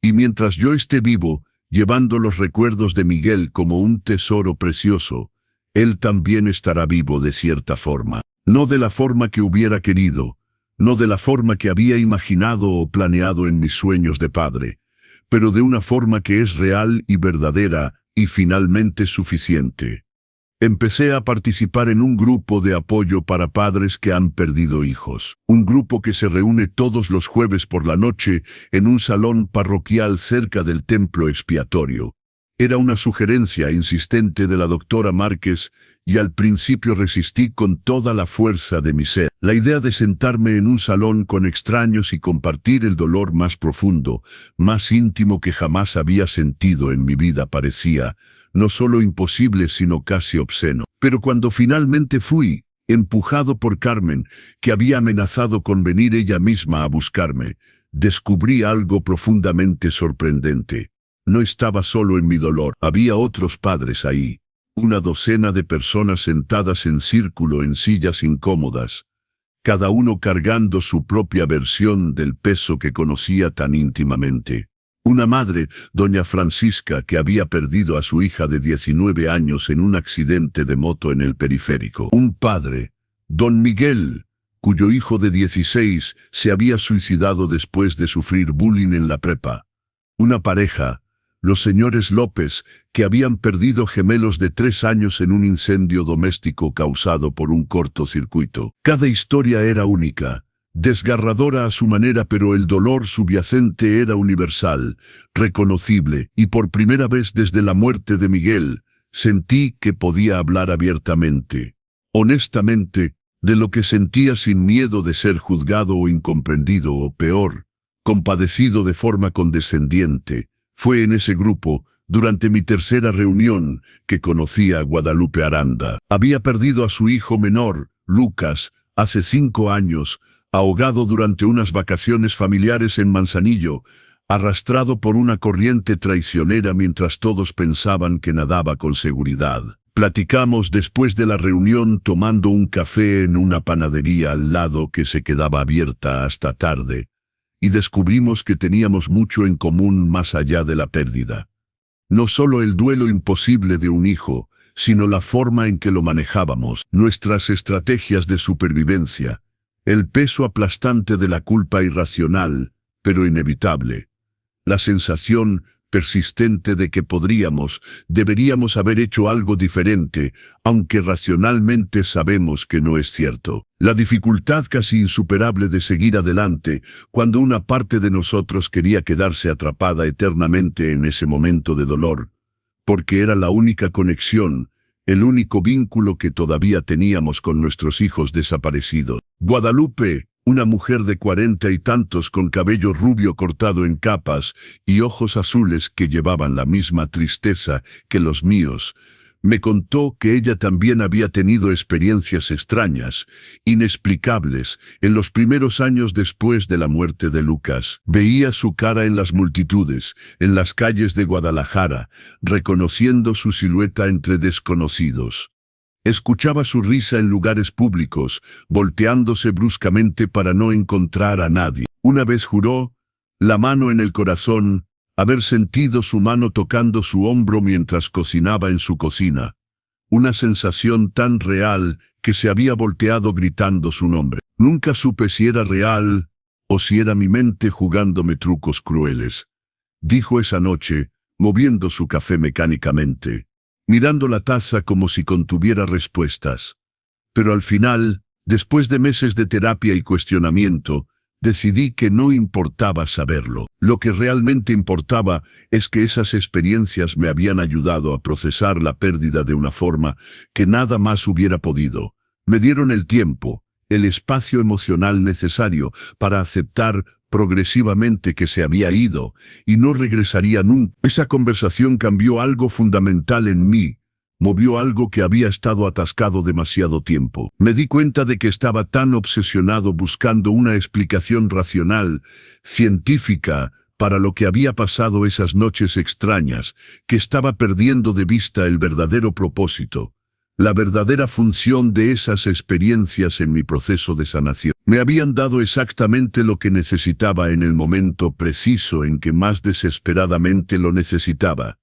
Y mientras yo esté vivo, llevando los recuerdos de Miguel como un tesoro precioso, él también estará vivo de cierta forma. No de la forma que hubiera querido, no de la forma que había imaginado o planeado en mis sueños de padre, pero de una forma que es real y verdadera y finalmente suficiente. Empecé a participar en un grupo de apoyo para padres que han perdido hijos. Un grupo que se reúne todos los jueves por la noche en un salón parroquial cerca del templo expiatorio. Era una sugerencia insistente de la doctora Márquez y al principio resistí con toda la fuerza de mi ser. La idea de sentarme en un salón con extraños y compartir el dolor más profundo, más íntimo que jamás había sentido en mi vida parecía no solo imposible sino casi obsceno. Pero cuando finalmente fui, empujado por Carmen, que había amenazado con venir ella misma a buscarme, descubrí algo profundamente sorprendente. No estaba solo en mi dolor, había otros padres ahí. Una docena de personas sentadas en círculo en sillas incómodas, cada uno cargando su propia versión del peso que conocía tan íntimamente. Una madre, doña Francisca, que había perdido a su hija de 19 años en un accidente de moto en el periférico. Un padre, don Miguel, cuyo hijo de 16 se había suicidado después de sufrir bullying en la prepa. Una pareja, los señores López, que habían perdido gemelos de 3 años en un incendio doméstico causado por un cortocircuito. Cada historia era única, desgarradora a su manera, pero el dolor subyacente era universal, reconocible, y por primera vez desde la muerte de Miguel, sentí que podía hablar abiertamente, honestamente, de lo que sentía sin miedo de ser juzgado o incomprendido o peor, compadecido de forma condescendiente. Fue en ese grupo, durante mi tercera reunión, que conocí a Guadalupe Aranda. Había perdido a su hijo menor, Lucas, hace 5 años, ahogado durante unas vacaciones familiares en Manzanillo, arrastrado por una corriente traicionera mientras todos pensaban que nadaba con seguridad. Platicamos después de la reunión tomando un café en una panadería al lado que se quedaba abierta hasta tarde, y descubrimos que teníamos mucho en común más allá de la pérdida. No solo el duelo imposible de un hijo, sino la forma en que lo manejábamos, nuestras estrategias de supervivencia, el peso aplastante de la culpa irracional, pero inevitable, la sensación persistente de que deberíamos haber hecho algo diferente, aunque racionalmente sabemos que no es cierto. La dificultad casi insuperable de seguir adelante, cuando una parte de nosotros quería quedarse atrapada eternamente en ese momento de dolor, porque era la única conexión, el único vínculo que todavía teníamos con nuestros hijos desaparecidos. Guadalupe, una mujer de 40 y tantos con cabello rubio cortado en capas y ojos azules que llevaban la misma tristeza que los míos, me contó que ella también había tenido experiencias extrañas, inexplicables, en los primeros años después de la muerte de Lucas. Veía su cara en las multitudes, en las calles de Guadalajara, reconociendo su silueta entre desconocidos. Escuchaba su risa en lugares públicos, volteándose bruscamente para no encontrar a nadie. Una vez juró, la mano en el corazón, haber sentido su mano tocando su hombro mientras cocinaba en su cocina. Una sensación tan real que se había volteado gritando su nombre. Nunca supe si era real o si era mi mente jugándome trucos crueles. Dijo esa noche, moviendo su café mecánicamente, mirando la taza como si contuviera respuestas. Pero al final, después de meses de terapia y cuestionamiento, decidí que no importaba saberlo. Lo que realmente importaba es que esas experiencias me habían ayudado a procesar la pérdida de una forma que nada más hubiera podido. Me dieron el tiempo, el espacio emocional necesario para aceptar progresivamente que se había ido y no regresaría nunca. Esa conversación cambió algo fundamental en mí, movió algo que había estado atascado demasiado tiempo. Me di cuenta de que estaba tan obsesionado buscando una explicación racional, científica, para lo que había pasado esas noches extrañas, que estaba perdiendo de vista el verdadero propósito, la verdadera función de esas experiencias en mi proceso de sanación. Me habían dado exactamente lo que necesitaba en el momento preciso en que más desesperadamente lo necesitaba.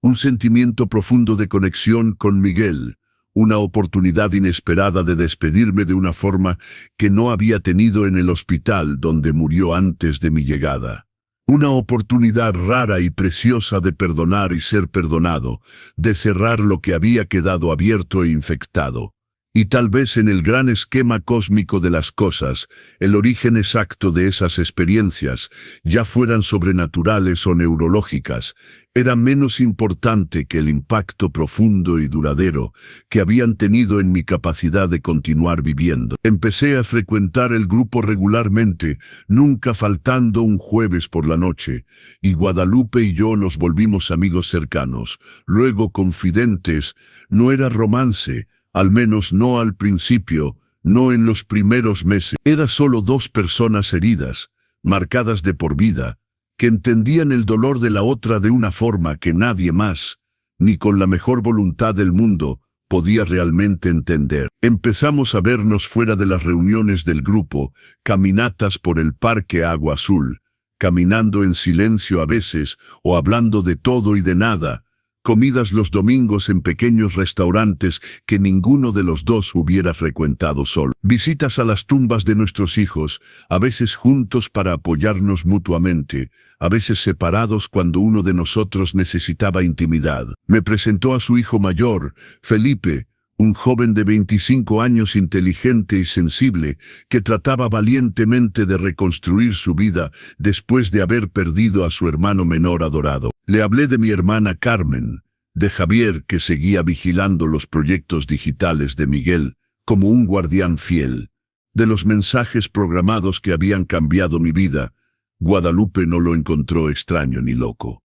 Un sentimiento profundo de conexión con Miguel, una oportunidad inesperada de despedirme de una forma que no había tenido en el hospital donde murió antes de mi llegada. Una oportunidad rara y preciosa de perdonar y ser perdonado, de cerrar lo que había quedado abierto e infectado. Y tal vez en el gran esquema cósmico de las cosas, el origen exacto de esas experiencias, ya fueran sobrenaturales o neurológicas, era menos importante que el impacto profundo y duradero que habían tenido en mi capacidad de continuar viviendo. Empecé a frecuentar el grupo regularmente, nunca faltando un jueves por la noche, y Guadalupe y yo nos volvimos amigos cercanos, luego confidentes. No era romance, al menos no al principio, no en los primeros meses. Era solo dos personas heridas, marcadas de por vida, que entendían el dolor de la otra de una forma que nadie más, ni con la mejor voluntad del mundo, podía realmente entender. Empezamos a vernos fuera de las reuniones del grupo, caminatas por el Parque Agua Azul, caminando en silencio a veces, o hablando de todo y de nada, comidas los domingos en pequeños restaurantes que ninguno de los dos hubiera frecuentado solo. Visitas a las tumbas de nuestros hijos, a veces juntos para apoyarnos mutuamente, a veces separados cuando uno de nosotros necesitaba intimidad. Me presentó a su hijo mayor, Felipe, un joven de 25 años inteligente y sensible, que trataba valientemente de reconstruir su vida después de haber perdido a su hermano menor adorado. Le hablé de mi hermana Carmen, de Javier, que seguía vigilando los proyectos digitales de Miguel como un guardián fiel, de los mensajes programados que habían cambiado mi vida. Guadalupe no lo encontró extraño ni loco.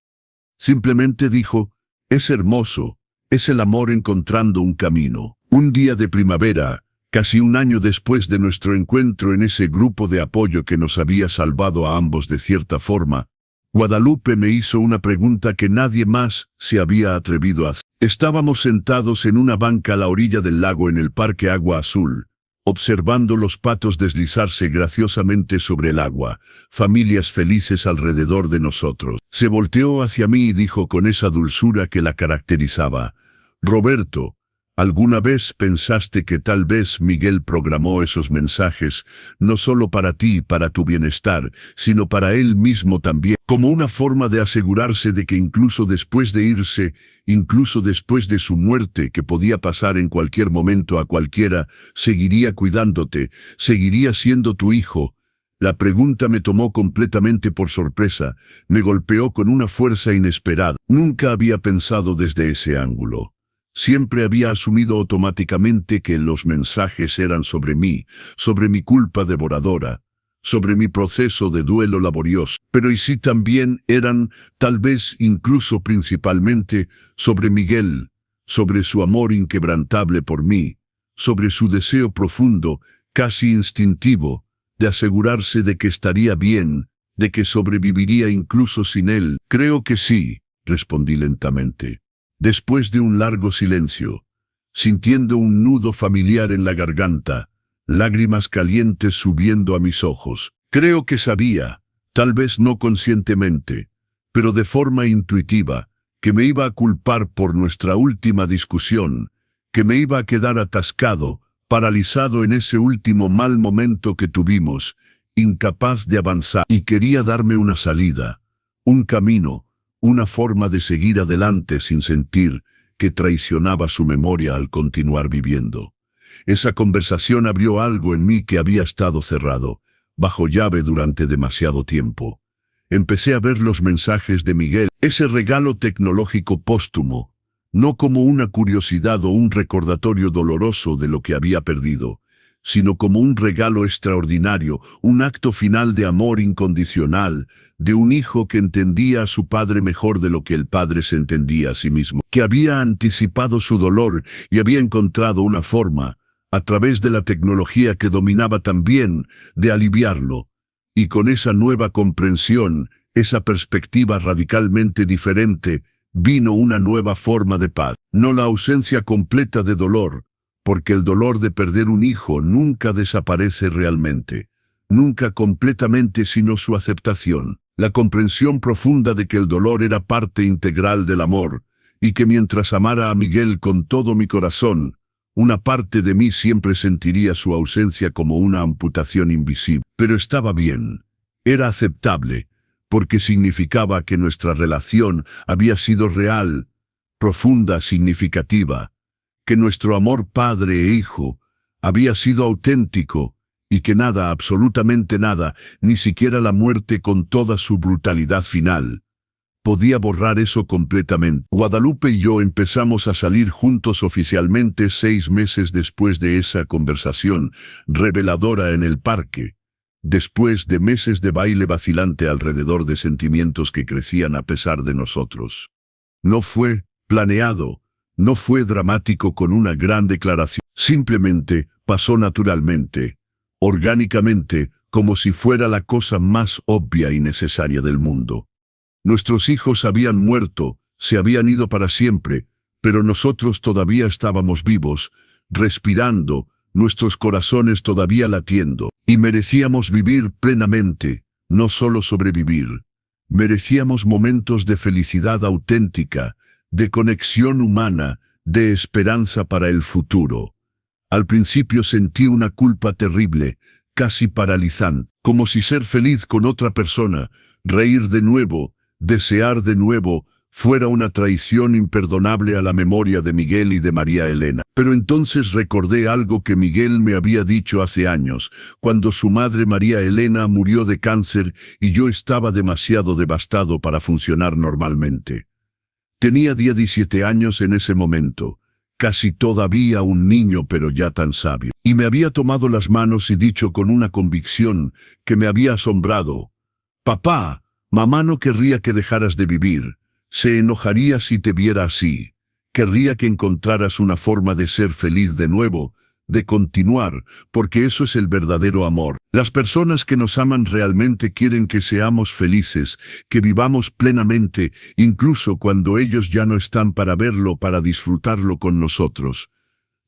Simplemente dijo: es hermoso. Es el amor encontrando un camino. Un día de primavera, casi un año después de nuestro encuentro en ese grupo de apoyo que nos había salvado a ambos de cierta forma, Guadalupe me hizo una pregunta que nadie más se había atrevido a hacer. Estábamos sentados en una banca a la orilla del lago en el Parque Agua Azul, observando los patos deslizarse graciosamente sobre el agua, familias felices alrededor de nosotros. Se volteó hacia mí y dijo con esa dulzura que la caracterizaba: Roberto, ¿alguna vez pensaste que tal vez Miguel programó esos mensajes, no solo para ti y para tu bienestar, sino para él mismo también, como una forma de asegurarse de que incluso después de irse, incluso después de su muerte, que podía pasar en cualquier momento a cualquiera, seguiría cuidándote, seguiría siendo tu hijo? La pregunta me tomó completamente por sorpresa, me golpeó con una fuerza inesperada. Nunca había pensado desde ese ángulo. Siempre había asumido automáticamente que los mensajes eran sobre mí, sobre mi culpa devoradora, sobre mi proceso de duelo laborioso. Pero ¿y si también eran, tal vez incluso principalmente, sobre Miguel, sobre su amor inquebrantable por mí, sobre su deseo profundo, casi instintivo, de asegurarse de que estaría bien, de que sobreviviría incluso sin él? Creo que sí, respondí lentamente. Después de un largo silencio, sintiendo un nudo familiar en la garganta, lágrimas calientes subiendo a mis ojos. Creo que sabía, tal vez no conscientemente, pero de forma intuitiva, que me iba a culpar por nuestra última discusión, que me iba a quedar atascado, paralizado en ese último mal momento que tuvimos, incapaz de avanzar, y quería darme una salida, un camino, una forma de seguir adelante sin sentir que traicionaba su memoria al continuar viviendo. Esa conversación abrió algo en mí que había estado cerrado, bajo llave durante demasiado tiempo. Empecé a ver los mensajes de Miguel, ese regalo tecnológico póstumo, no como una curiosidad o un recordatorio doloroso de lo que había perdido, sino como un regalo extraordinario, un acto final de amor incondicional, de un hijo que entendía a su padre mejor de lo que el padre se entendía a sí mismo, que había anticipado su dolor y había encontrado una forma, a través de la tecnología que dominaba también, de aliviarlo. Y con esa nueva comprensión, esa perspectiva radicalmente diferente, vino una nueva forma de paz. No la ausencia completa de dolor, porque el dolor de perder un hijo nunca desaparece realmente, nunca completamente, sino su aceptación. La comprensión profunda de que el dolor era parte integral del amor, y que mientras amara a Miguel con todo mi corazón, una parte de mí siempre sentiría su ausencia como una amputación invisible. Pero estaba bien, era aceptable, porque significaba que nuestra relación había sido real, profunda, significativa, que nuestro amor padre e hijo había sido auténtico y que nada, absolutamente nada, ni siquiera la muerte con toda su brutalidad final, podía borrar eso completamente. Guadalupe y yo empezamos a salir juntos oficialmente 6 meses después de esa conversación reveladora en el parque, después de meses de baile vacilante alrededor de sentimientos que crecían a pesar de nosotros. No fue planeado, no fue dramático con una gran declaración. Simplemente pasó naturalmente, orgánicamente, como si fuera la cosa más obvia y necesaria del mundo. Nuestros hijos habían muerto, se habían ido para siempre, pero nosotros todavía estábamos vivos, respirando, nuestros corazones todavía latiendo, y merecíamos vivir plenamente, no solo sobrevivir. Merecíamos momentos de felicidad auténtica, de conexión humana, de esperanza para el futuro. Al principio sentí una culpa terrible, casi paralizante, como si ser feliz con otra persona, reír de nuevo, desear de nuevo, fuera una traición imperdonable a la memoria de Miguel y de María Elena. Pero entonces recordé algo que Miguel me había dicho hace años, cuando su madre María Elena murió de cáncer y yo estaba demasiado devastado para funcionar normalmente. Tenía 17 años en ese momento, casi todavía un niño pero ya tan sabio. Y me había tomado las manos y dicho con una convicción que me había asombrado: «Papá, mamá no querría que dejaras de vivir, se enojaría si te viera así, querría que encontraras una forma de ser feliz de nuevo, de continuar, porque eso es el verdadero amor. Las personas que nos aman realmente quieren que seamos felices, que vivamos plenamente, incluso cuando ellos ya no están para verlo, para disfrutarlo con nosotros».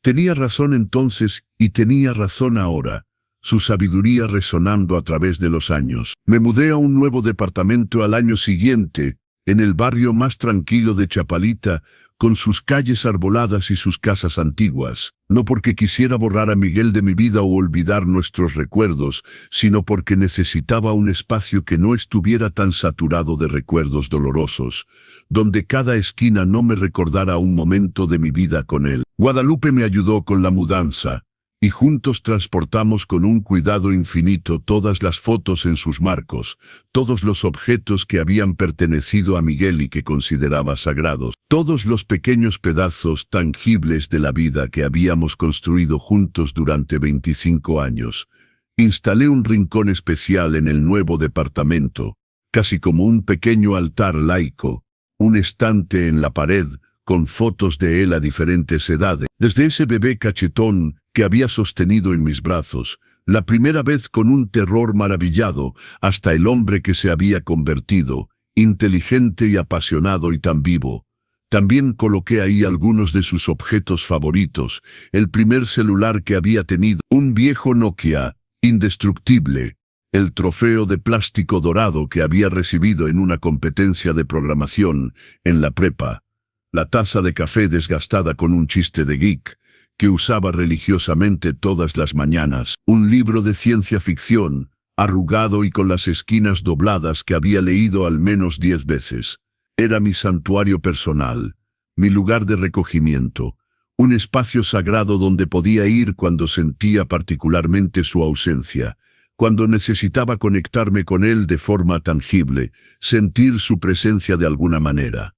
Tenía razón entonces y tenía razón ahora, su sabiduría resonando a través de los años. Me mudé a un nuevo departamento al año siguiente, en el barrio más tranquilo de Chapalita, con sus calles arboladas y sus casas antiguas, no porque quisiera borrar a Miguel de mi vida o olvidar nuestros recuerdos, sino porque necesitaba un espacio que no estuviera tan saturado de recuerdos dolorosos, donde cada esquina no me recordara un momento de mi vida con él. Guadalupe me ayudó con la mudanza, y juntos transportamos con un cuidado infinito todas las fotos en sus marcos, todos los objetos que habían pertenecido a Miguel y que consideraba sagrados, todos los pequeños pedazos tangibles de la vida que habíamos construido juntos durante 25 años. Instalé un rincón especial en el nuevo departamento, casi como un pequeño altar laico, un estante en la pared, con fotos de él a diferentes edades, desde ese bebé cachetón que había sostenido en mis brazos, la primera vez con un terror maravillado, hasta el hombre que se había convertido, inteligente y apasionado y tan vivo. También coloqué ahí algunos de sus objetos favoritos, el primer celular que había tenido, un viejo Nokia, indestructible, el trofeo de plástico dorado que había recibido en una competencia de programación en la prepa, la taza de café desgastada con un chiste de geek, que usaba religiosamente todas las mañanas, un libro de ciencia ficción, arrugado y con las esquinas dobladas que había leído al menos 10 veces. Era mi santuario personal, mi lugar de recogimiento, un espacio sagrado donde podía ir cuando sentía particularmente su ausencia, cuando necesitaba conectarme con él de forma tangible, sentir su presencia de alguna manera.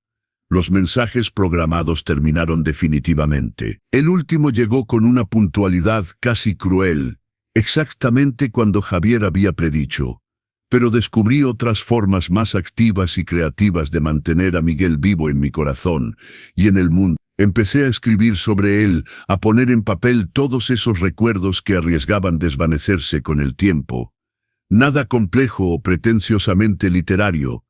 Los mensajes programados terminaron definitivamente. El último llegó con una puntualidad casi cruel, exactamente cuando Javier había predicho. Pero descubrí otras formas más activas y creativas de mantener a Miguel vivo en mi corazón y en el mundo. Empecé a escribir sobre él, a poner en papel todos esos recuerdos que arriesgaban desvanecerse con el tiempo. Nada complejo o pretenciosamente literario.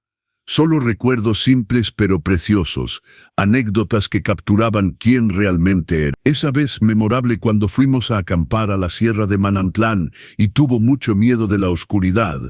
Solo recuerdos simples pero preciosos, anécdotas que capturaban quién realmente era. Esa vez memorable cuando fuimos a acampar a la Sierra de Manantlán y tuvo mucho miedo de la oscuridad.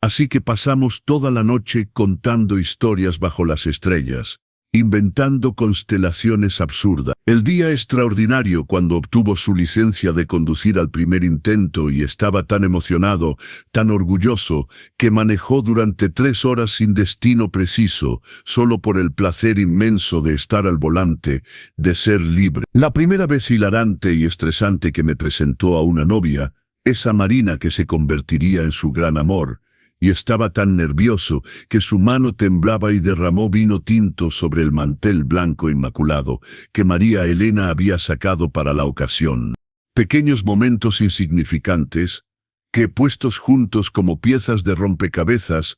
Así que pasamos toda la noche contando historias bajo las estrellas, inventando constelaciones absurdas. El día extraordinario cuando obtuvo su licencia de conducir al primer intento y estaba tan emocionado, tan orgulloso, que manejó durante 3 horas sin destino preciso, solo por el placer inmenso de estar al volante, de ser libre. La primera vez hilarante y estresante que me presentó a una novia, esa Marina que se convertiría en su gran amor, y estaba tan nervioso que su mano temblaba y derramó vino tinto sobre el mantel blanco inmaculado que María Elena había sacado para la ocasión. Pequeños momentos insignificantes, que puestos juntos como piezas de rompecabezas,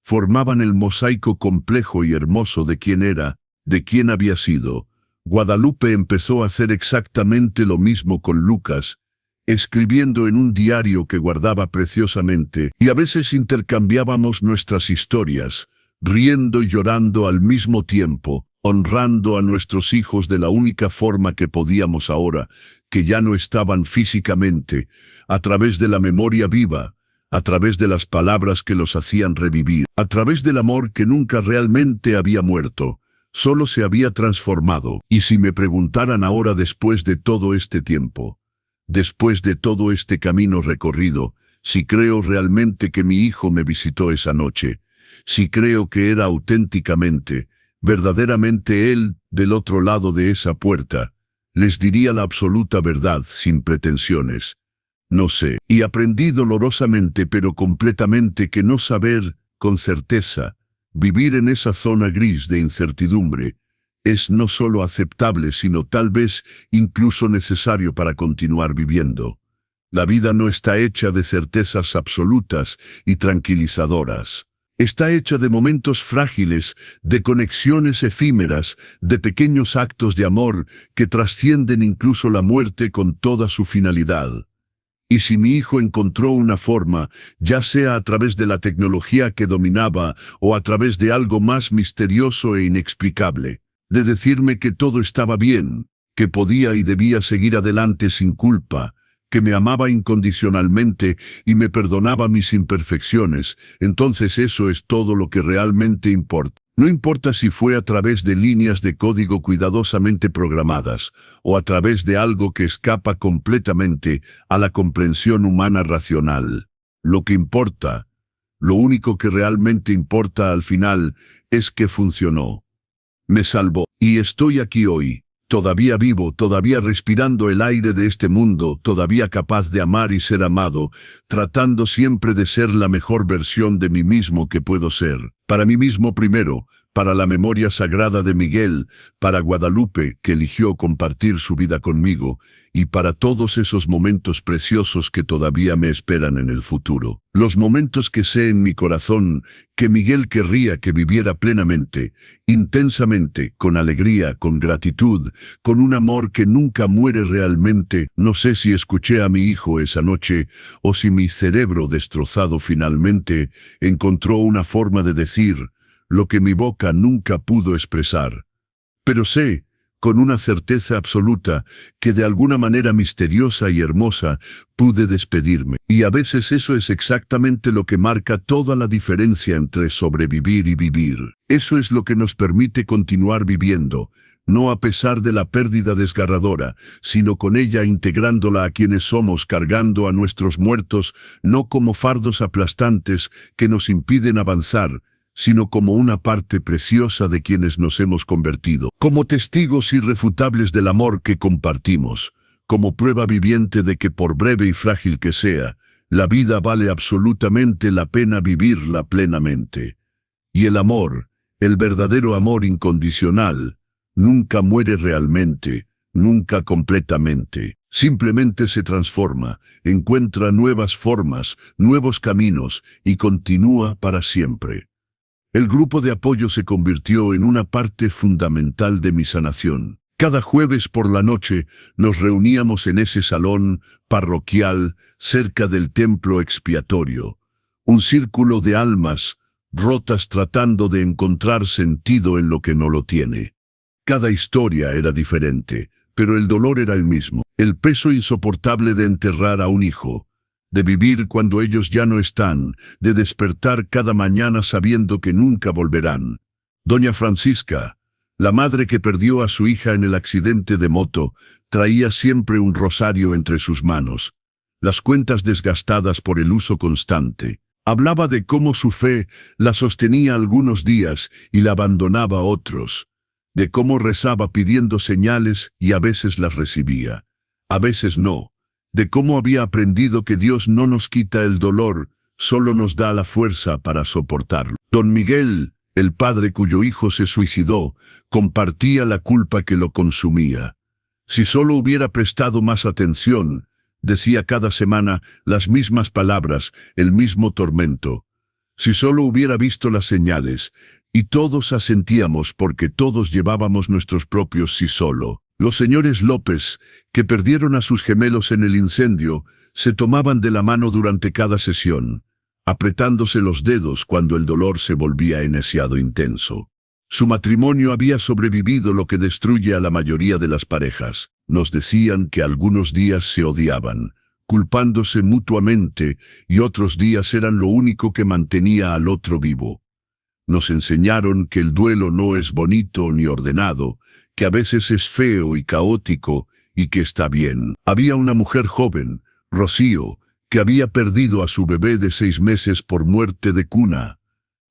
formaban el mosaico complejo y hermoso de quién era, de quién había sido. Guadalupe empezó a hacer exactamente lo mismo con Lucas, escribiendo en un diario que guardaba preciosamente, y a veces intercambiábamos nuestras historias, riendo y llorando al mismo tiempo, honrando a nuestros hijos de la única forma que podíamos ahora, que ya no estaban físicamente, a través de la memoria viva, a través de las palabras que los hacían revivir, a través del amor que nunca realmente había muerto, solo se había transformado. Y si me preguntaran ahora después de todo este tiempo, después de todo este camino recorrido, si creo realmente que mi hijo me visitó esa noche, si creo que era auténticamente, verdaderamente él del otro lado de esa puerta, les diría la absoluta verdad sin pretensiones. No sé, y aprendí dolorosamente pero completamente que no saber, con certeza, vivir en esa zona gris de incertidumbre, es no solo aceptable, sino tal vez incluso necesario para continuar viviendo. La vida no está hecha de certezas absolutas y tranquilizadoras. Está hecha de momentos frágiles, de conexiones efímeras, de pequeños actos de amor que trascienden incluso la muerte con toda su finalidad. Y si mi hijo encontró una forma, ya sea a través de la tecnología que dominaba o a través de algo más misterioso e inexplicable, de decirme que todo estaba bien, que podía y debía seguir adelante sin culpa, que me amaba incondicionalmente y me perdonaba mis imperfecciones, entonces eso es todo lo que realmente importa. No importa si fue a través de líneas de código cuidadosamente programadas, o a través de algo que escapa completamente a la comprensión humana racional. Lo que importa, lo único que realmente importa al final, es que funcionó. Me salvó, y estoy aquí hoy, todavía vivo, todavía respirando el aire de este mundo, todavía capaz de amar y ser amado, tratando siempre de ser la mejor versión de mí mismo que puedo ser. Para mí mismo primero, para la memoria sagrada de Miguel, para Guadalupe, que eligió compartir su vida conmigo, y para todos esos momentos preciosos que todavía me esperan en el futuro. Los momentos que sé en mi corazón que Miguel querría que viviera plenamente, intensamente, con alegría, con gratitud, con un amor que nunca muere realmente. No sé si escuché a mi hijo esa noche, o si mi cerebro destrozado finalmente encontró una forma de decir lo que mi boca nunca pudo expresar. Pero sé, con una certeza absoluta, que de alguna manera misteriosa y hermosa pude despedirme. Y a veces eso es exactamente lo que marca toda la diferencia entre sobrevivir y vivir. Eso es lo que nos permite continuar viviendo, no a pesar de la pérdida desgarradora, sino con ella integrándola a quienes somos, cargando a nuestros muertos, no como fardos aplastantes que nos impiden avanzar, sino como una parte preciosa de quienes nos hemos convertido, como testigos irrefutables del amor que compartimos, como prueba viviente de que por breve y frágil que sea, la vida vale absolutamente la pena vivirla plenamente. Y el amor, El verdadero amor incondicional nunca muere realmente, nunca completamente. Simplemente se transforma, encuentra nuevas formas, nuevos caminos y continúa para siempre. El grupo de apoyo se convirtió en una parte fundamental de mi sanación. Cada jueves por la noche nos reuníamos en ese salón parroquial cerca del templo expiatorio. Un círculo de almas rotas tratando de encontrar sentido en lo que no lo tiene. Cada historia era diferente, pero el dolor era el mismo. El peso insoportable de enterrar a un hijo, de vivir cuando ellos ya no están, de despertar cada mañana sabiendo que nunca volverán. Doña Francisca, la madre que perdió a su hija en el accidente de moto, traía siempre un rosario entre sus manos. Las cuentas desgastadas por el uso constante. Hablaba de cómo su fe la sostenía algunos días y la abandonaba otros. De cómo rezaba pidiendo señales y a veces las recibía. A veces no. De cómo había aprendido que Dios no nos quita el dolor, solo nos da la fuerza para soportarlo. Don Miguel, el padre cuyo hijo se suicidó, compartía la culpa que lo consumía. Si solo hubiera prestado más atención, decía cada semana las mismas palabras, el mismo tormento. Si solo hubiera visto las señales, y todos asentíamos porque todos llevábamos nuestros propios sí solo. Los señores López, que perdieron a sus gemelos en el incendio, se tomaban de la mano durante cada sesión, apretándose los dedos cuando el dolor se volvía demasiado intenso. Su matrimonio había sobrevivido lo que destruye a la mayoría de las parejas. Nos decían que algunos días se odiaban, culpándose mutuamente, y otros días eran lo único que mantenía al otro vivo. Nos enseñaron que el duelo no es bonito ni ordenado, que a veces es feo y caótico, y que está bien. Había una mujer joven, Rocío, que había perdido a su bebé de 6 meses por muerte de cuna.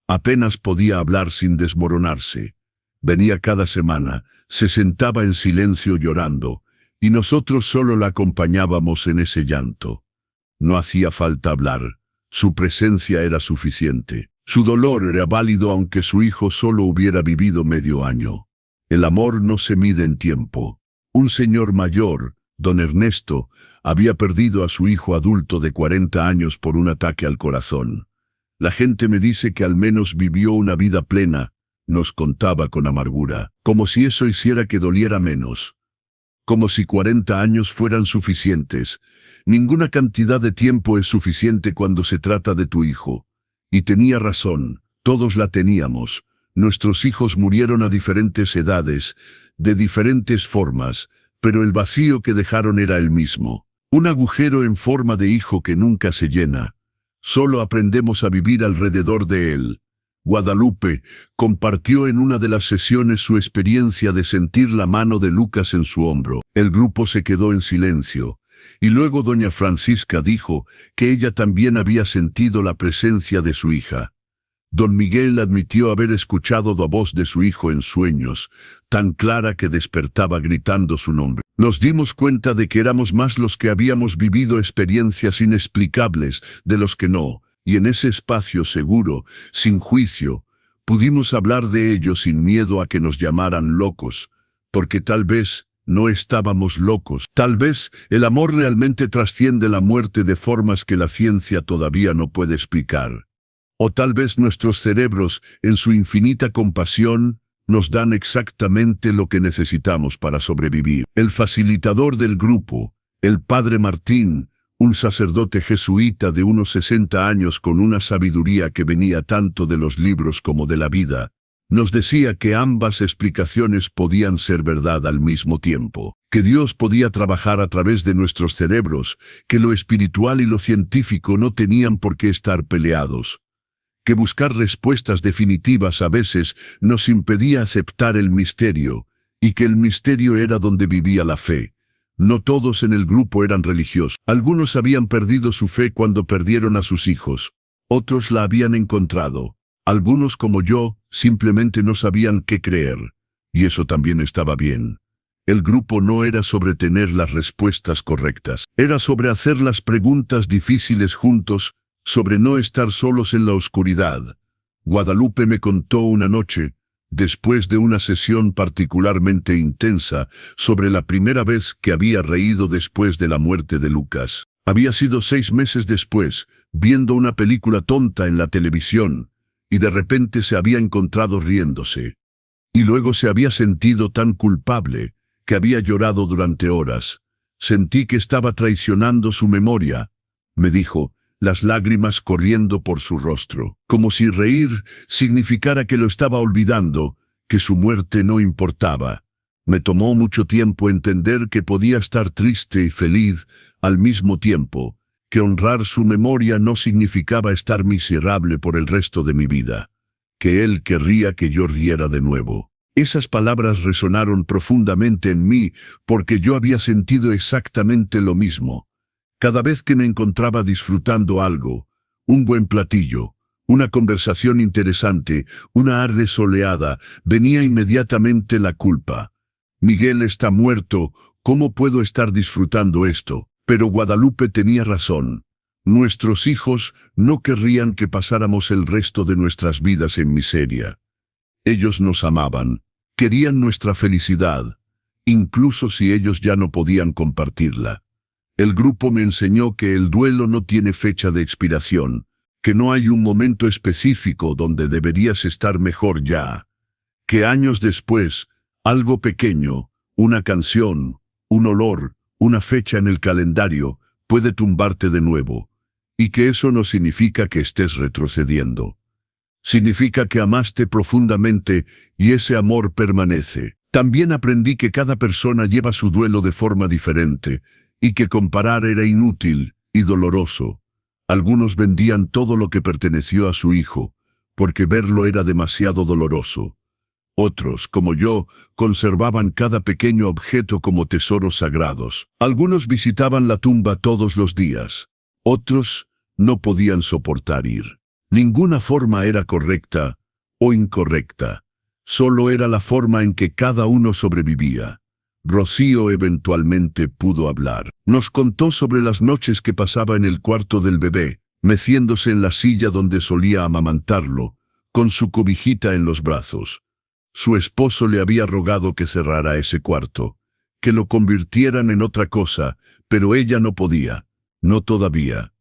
Apenas podía hablar sin desmoronarse. Venía cada semana, se sentaba en silencio llorando, y nosotros solo la acompañábamos en ese llanto. No hacía falta hablar, su presencia era suficiente. Su dolor era válido aunque su hijo solo hubiera vivido medio año. El amor no se mide en tiempo. Un señor mayor, don Ernesto, había perdido a su hijo adulto de 40 años por un ataque al corazón. La gente me dice que al menos vivió una vida plena, nos contaba con amargura, como si eso hiciera que doliera menos. Como si 40 años fueran suficientes. Ninguna cantidad de tiempo es suficiente cuando se trata de tu hijo. Y tenía razón, todos la teníamos. Nuestros hijos murieron a diferentes edades, de diferentes formas, pero el vacío que dejaron era el mismo. Un agujero en forma de hijo que nunca se llena. Solo aprendemos a vivir alrededor de él. Guadalupe compartió en una de las sesiones su experiencia de sentir la mano de Lucas en su hombro. El grupo se quedó en silencio, y luego doña Francisca dijo que ella también había sentido la presencia de su hija. Don Miguel admitió haber escuchado la voz de su hijo en sueños, tan clara que despertaba gritando su nombre. Nos dimos cuenta de que éramos más los que habíamos vivido experiencias inexplicables de los que no, y en ese espacio seguro, sin juicio, pudimos hablar de ello sin miedo a que nos llamaran locos, porque tal vez no estábamos locos. Tal vez el amor realmente trasciende la muerte de formas que la ciencia todavía no puede explicar. O tal vez nuestros cerebros, en su infinita compasión, nos dan exactamente lo que necesitamos para sobrevivir. El facilitador del grupo, el padre Martín, un sacerdote jesuita de unos 60 años con una sabiduría que venía tanto de los libros como de la vida, nos decía que ambas explicaciones podían ser verdad al mismo tiempo, que Dios podía trabajar a través de nuestros cerebros, que lo espiritual y lo científico no tenían por qué estar peleados, que buscar respuestas definitivas a veces nos impedía aceptar el misterio, y que el misterio era donde vivía la fe. No todos en el grupo eran religiosos. Algunos habían perdido su fe cuando perdieron a sus hijos. Otros la habían encontrado. Algunos, como yo, simplemente no sabían qué creer. Y eso también estaba bien. El grupo no era sobre tener las respuestas correctas. Era sobre hacer las preguntas difíciles juntos, sobre no estar solos en la oscuridad. Guadalupe me contó una noche, después de una sesión particularmente intensa sobre la primera vez que había reído después de la muerte de Lucas. Había sido 6 meses después, viendo una película tonta en la televisión, y de repente se había encontrado riéndose. Y luego se había sentido tan culpable, que había llorado durante horas. Sentí que estaba traicionando su memoria, me dijo, las lágrimas corriendo por su rostro, como si reír significara que lo estaba olvidando, que su muerte no importaba. Me tomó mucho tiempo entender que podía estar triste y feliz al mismo tiempo, que honrar su memoria no significaba estar miserable por el resto de mi vida, que él querría que yo riera de nuevo. Esas palabras resonaron profundamente en mí porque yo había sentido exactamente lo mismo. Cada vez que me encontraba disfrutando algo, un buen platillo, una conversación interesante, una tarde soleada, venía inmediatamente la culpa. Miguel está muerto, ¿cómo puedo estar disfrutando esto? Pero Guadalupe tenía razón. Nuestros hijos no querrían que pasáramos el resto de nuestras vidas en miseria. Ellos nos amaban, querían nuestra felicidad, incluso si ellos ya no podían compartirla. El grupo me enseñó que el duelo no tiene fecha de expiración, que no hay un momento específico donde deberías estar mejor ya, que años después, algo pequeño, una canción, un olor, una fecha en el calendario, puede tumbarte de nuevo, y que eso no significa que estés retrocediendo. Significa que amaste profundamente y ese amor permanece. También aprendí que cada persona lleva su duelo de forma diferente, y que comparar era inútil y doloroso. Algunos vendían todo lo que perteneció a su hijo, porque verlo era demasiado doloroso. Otros, como yo, conservaban cada pequeño objeto como tesoros sagrados. Algunos visitaban la tumba todos los días. Otros no podían soportar ir. Ninguna forma era correcta o incorrecta. Solo era la forma en que cada uno sobrevivía. Rocío eventualmente pudo hablar. Nos contó sobre las noches que pasaba en el cuarto del bebé, meciéndose en la silla donde solía amamantarlo, con su cobijita en los brazos. Su esposo le había rogado que cerrara ese cuarto, que lo convirtieran en otra cosa, pero ella no podía, no todavía.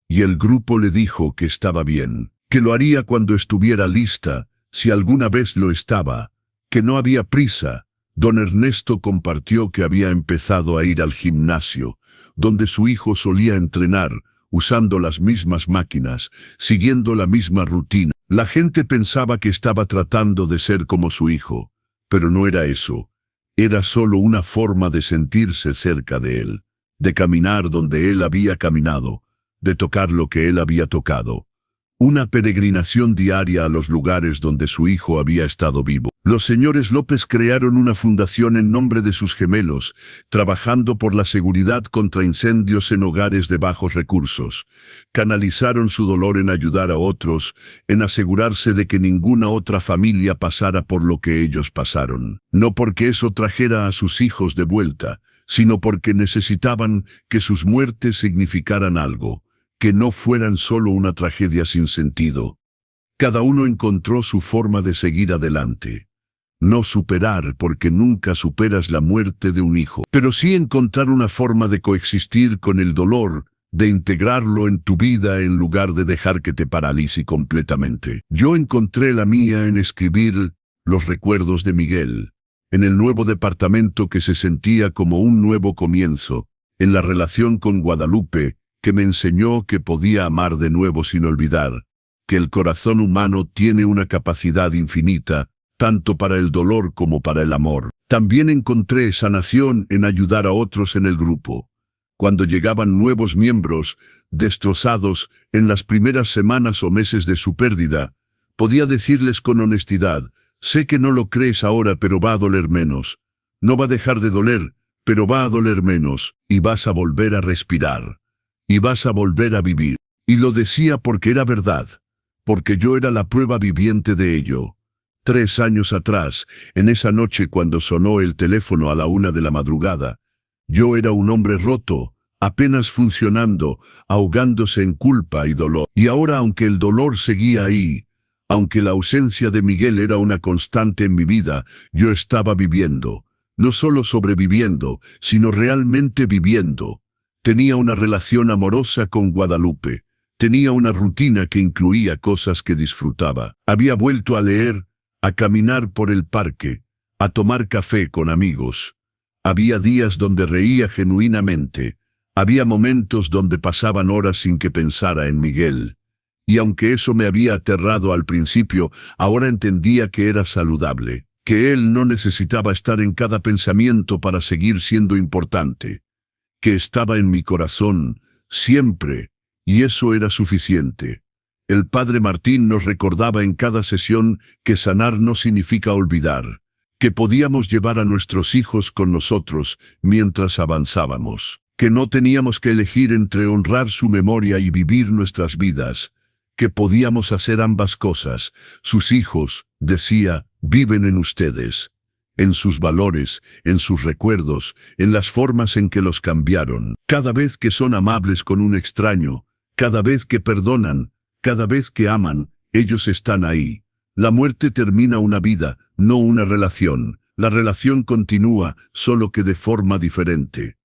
Y el grupo le dijo que estaba bien, que lo haría cuando estuviera lista, si alguna vez lo estaba, que no había prisa. Don Ernesto compartió que había empezado a ir al gimnasio, donde su hijo solía entrenar, usando las mismas máquinas, siguiendo la misma rutina. La gente pensaba que estaba tratando de ser como su hijo, pero no era eso. Era solo una forma de sentirse cerca de él, de caminar donde él había caminado, de tocar lo que él había tocado. Una peregrinación diaria a los lugares donde su hijo había estado vivo. Los señores López crearon una fundación en nombre de sus gemelos, trabajando por la seguridad contra incendios en hogares de bajos recursos. Canalizaron su dolor en ayudar a otros, en asegurarse de que ninguna otra familia pasara por lo que ellos pasaron. No porque eso trajera a sus hijos de vuelta, sino porque necesitaban que sus muertes significaran algo, que no fueran solo una tragedia sin sentido. Cada uno encontró su forma de seguir adelante. No superar, porque nunca superas la muerte de un hijo, pero sí encontrar una forma de coexistir con el dolor, de integrarlo en tu vida en lugar de dejar que te paralice completamente. Yo encontré la mía en escribir los recuerdos de Miguel, en el nuevo departamento que se sentía como un nuevo comienzo, en la relación con Guadalupe, que me enseñó que podía amar de nuevo sin olvidar, que el corazón humano tiene una capacidad infinita, tanto para el dolor como para el amor. También encontré sanación en ayudar a otros en el grupo. Cuando llegaban nuevos miembros, destrozados en las primeras semanas o meses de su pérdida, podía decirles con honestidad, sé que no lo crees ahora, pero va a doler menos. No va a dejar de doler, pero va a doler menos, y vas a volver a respirar. Y vas a volver a vivir. Y lo decía porque era verdad, porque yo era la prueba viviente de ello. 3 años atrás, en esa noche cuando sonó el teléfono a la 1 de la madrugada, yo era un hombre roto, apenas funcionando, ahogándose en culpa y dolor. Y ahora, aunque el dolor seguía ahí, Aunque la ausencia de Miguel era una constante en mi vida, yo estaba viviendo. No solo sobreviviendo, sino realmente viviendo. Tenía una relación amorosa con Guadalupe. Tenía una rutina que incluía cosas que disfrutaba. Había vuelto a leer, a caminar por el parque, a tomar café con amigos. Había días donde reía genuinamente. Había momentos donde pasaban horas sin que pensara en Miguel. Y aunque eso me había aterrado al principio, ahora entendía que era saludable, que él no necesitaba estar en cada pensamiento para seguir siendo importante, que estaba en mi corazón, siempre, y eso era suficiente. El padre Martín nos recordaba en cada sesión que sanar no significa olvidar, que podíamos llevar a nuestros hijos con nosotros mientras avanzábamos, que no teníamos que elegir entre honrar su memoria y vivir nuestras vidas, que podíamos hacer ambas cosas. Sus hijos, decía, viven en ustedes, en sus valores, en sus recuerdos, en las formas en que los cambiaron. Cada vez que son amables con un extraño, cada vez que perdonan, cada vez que aman, ellos están ahí. La muerte termina una vida, no una relación. La relación continúa, solo que de forma diferente.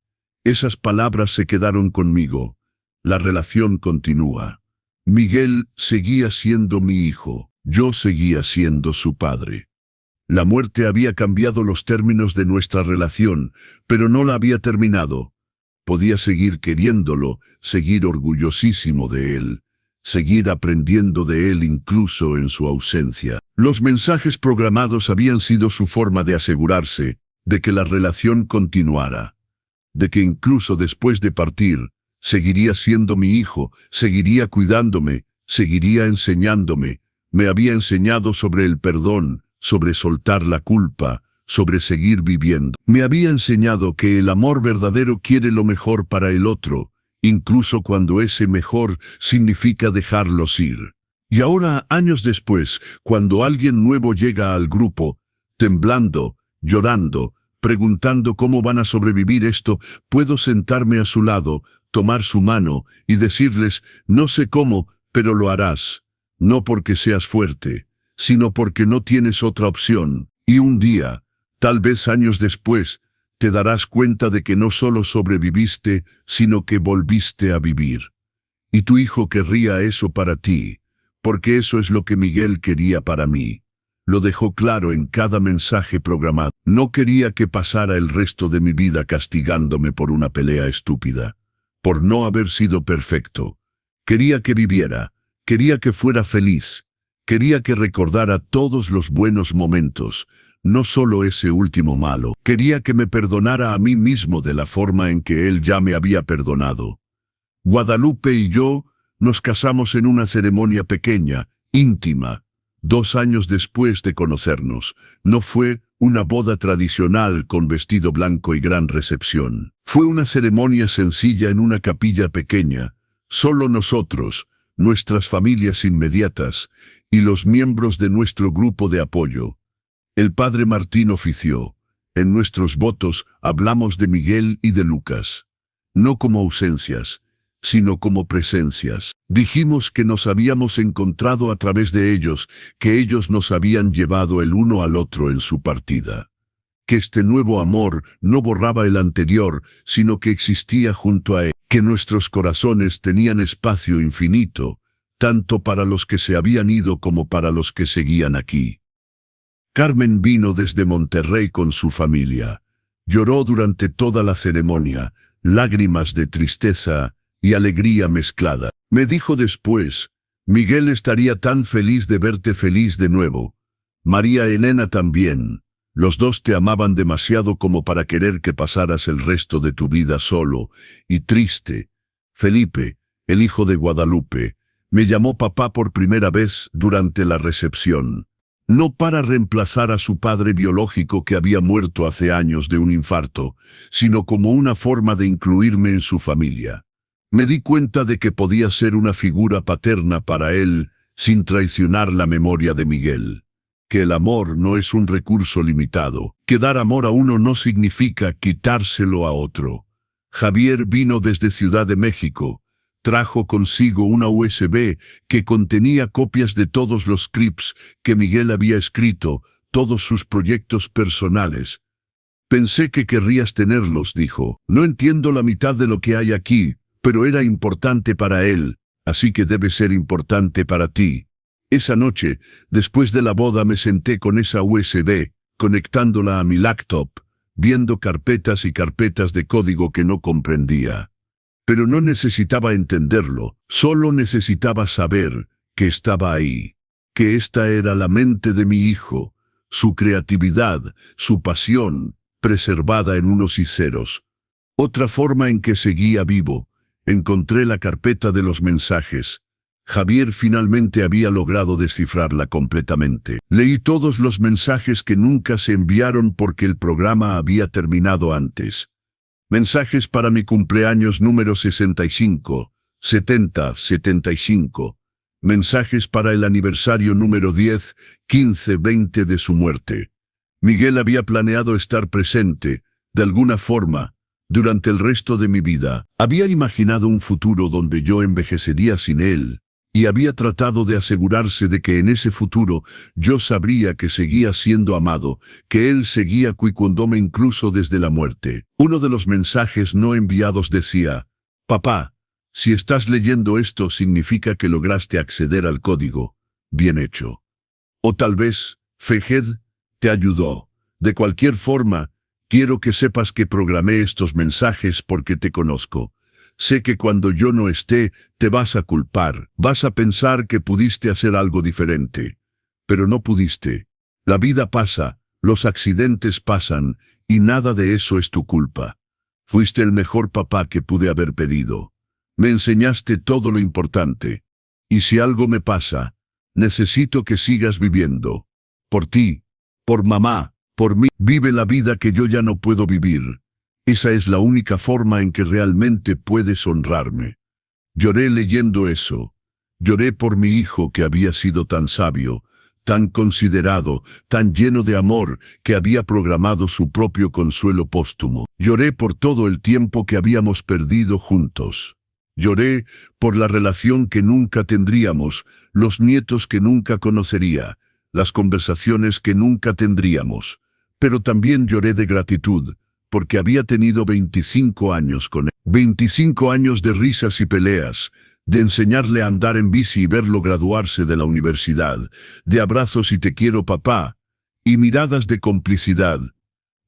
Esas palabras se quedaron conmigo. La relación continúa. Miguel seguía siendo mi hijo, yo seguía siendo su padre. La muerte había cambiado los términos de nuestra relación, pero no la había terminado. Podía seguir queriéndolo, seguir orgullosísimo de él, seguir aprendiendo de él incluso en su ausencia. Los mensajes programados habían sido su forma de asegurarse de que la relación continuara, de que incluso después de partir, seguiría siendo mi hijo, seguiría cuidándome, seguiría enseñándome. Me había enseñado sobre el perdón, sobre soltar la culpa, sobre seguir viviendo. Me había enseñado que el amor verdadero quiere lo mejor para el otro, incluso cuando ese mejor significa dejarlos ir. Y ahora, años después, cuando alguien nuevo llega al grupo, temblando, llorando, preguntando cómo van a sobrevivir esto, puedo sentarme a su lado, tomar su mano y decirles, no sé cómo, pero lo harás. No porque seas fuerte, sino porque no tienes otra opción. Y un día, tal vez años después, te darás cuenta de que no solo sobreviviste, sino que volviste a vivir. Y tu hijo querría eso para ti, porque eso es lo que Miguel quería para mí. Lo dejó claro en cada mensaje programado. No quería que pasara el resto de mi vida castigándome por una pelea estúpida, por no haber sido perfecto. Quería que viviera, quería que fuera feliz, quería que recordara todos los buenos momentos, no solo ese último malo. Quería que me perdonara a mí mismo de la forma en que él ya me había perdonado. Guadalupe y yo nos casamos en una ceremonia pequeña, íntima, 2 años después de conocernos. No fue una boda tradicional con vestido blanco y gran recepción. Fue una ceremonia sencilla en una capilla pequeña, solo nosotros, nuestras familias inmediatas y los miembros de nuestro grupo de apoyo. El padre Martín ofició. En nuestros votos hablamos de Miguel y de Lucas, no como ausencias, sino como presencias. Dijimos que nos habíamos encontrado a través de ellos, que ellos nos habían llevado el uno al otro en su partida. Que este nuevo amor no borraba el anterior, sino que existía junto a él. Que nuestros corazones tenían espacio infinito, tanto para los que se habían ido como para los que seguían aquí. Carmen vino desde Monterrey con su familia. Lloró durante toda la ceremonia, lágrimas de tristeza y alegría mezclada. Me dijo después, Miguel estaría tan feliz de verte feliz de nuevo. María Elena también. Los dos te amaban demasiado como para querer que pasaras el resto de tu vida solo y triste. Felipe, el hijo de Guadalupe, me llamó papá por primera vez durante la recepción. No para reemplazar a su padre biológico que había muerto hace años de un infarto, sino como una forma de incluirme en su familia. Me di cuenta de que podía ser una figura paterna para él sin traicionar la memoria de Miguel. Que el amor no es un recurso limitado, que dar amor a uno no significa quitárselo a otro. Javier vino desde Ciudad de México. Trajo consigo una USB que contenía copias de todos los scripts que Miguel había escrito, todos sus proyectos personales. Pensé que querrías tenerlos, dijo. No entiendo la mitad de lo que hay aquí, pero era importante para él, así que debe ser importante para ti. Esa noche, después de la boda, me senté con esa USB, conectándola a mi laptop, viendo carpetas y carpetas de código que no comprendía. Pero no necesitaba entenderlo, solo necesitaba saber que estaba ahí, que esta era la mente de mi hijo, su creatividad, su pasión, preservada en unos y ceros. Otra forma en que seguía vivo, encontré la carpeta de los mensajes. Javier finalmente había logrado descifrarla completamente. Leí todos los mensajes que nunca se enviaron porque el programa había terminado antes. Mensajes para mi cumpleaños número 65, 70, 75. Mensajes para el aniversario número 10, 15, 20 de su muerte. Miguel había planeado estar presente, de alguna forma, durante el resto de mi vida. Había imaginado un futuro donde yo envejecería sin él, y había tratado de asegurarse de que en ese futuro yo sabría que seguía siendo amado, que él seguía cuidándome incluso desde la muerte. Uno de los mensajes no enviados decía: «Papá, si estás leyendo esto significa que lograste acceder al código. Bien hecho». O tal vez, Fejed te ayudó. De cualquier forma, quiero que sepas que programé estos mensajes porque te conozco. Sé que cuando yo no esté, te vas a culpar, vas a pensar que pudiste hacer algo diferente. Pero no pudiste. La vida pasa, los accidentes pasan, y nada de eso es tu culpa. Fuiste el mejor papá que pude haber pedido. Me enseñaste todo lo importante. Y si algo me pasa, necesito que sigas viviendo. Por ti, por mamá, por mí. Vive la vida que yo ya no puedo vivir. Esa es la única forma en que realmente puedes honrarme. Lloré leyendo eso. Lloré por mi hijo que había sido tan sabio, tan considerado, tan lleno de amor, que había programado su propio consuelo póstumo. Lloré por todo el tiempo que habíamos perdido juntos. Lloré por la relación que nunca tendríamos, los nietos que nunca conocería, las conversaciones que nunca tendríamos. Pero también lloré de gratitud, porque había tenido 25 años con él. 25 años de risas y peleas, de enseñarle a andar en bici y verlo graduarse de la universidad, de abrazos y te quiero papá, y miradas de complicidad.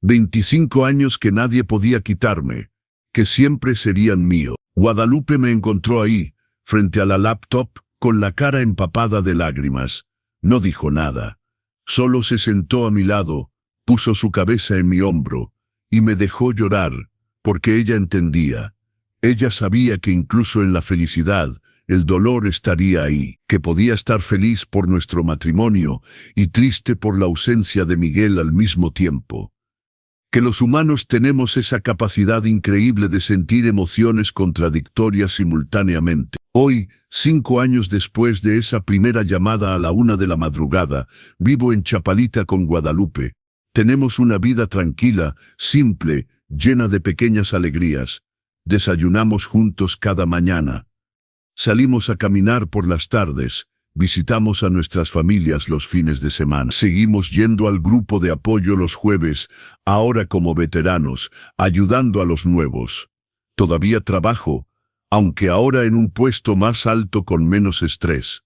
25 años que nadie podía quitarme, que siempre serían míos. Guadalupe me encontró ahí, frente a la laptop, con la cara empapada de lágrimas. No dijo nada. Solo se sentó a mi lado, puso su cabeza en mi hombro, y me dejó llorar, porque ella entendía. Ella sabía que incluso en la felicidad, el dolor estaría ahí, que podía estar feliz por nuestro matrimonio y triste por la ausencia de Miguel al mismo tiempo. Que los humanos tenemos esa capacidad increíble de sentir emociones contradictorias simultáneamente. Hoy, 5 años después de esa primera llamada a la 1 de la madrugada, vivo en Chapalita con Guadalupe. Tenemos una vida tranquila, simple, llena de pequeñas alegrías. Desayunamos juntos cada mañana. Salimos a caminar por las tardes. Visitamos a nuestras familias los fines de semana. Seguimos yendo al grupo de apoyo los jueves, ahora como veteranos, ayudando a los nuevos. Todavía trabajo, aunque ahora en un puesto más alto con menos estrés.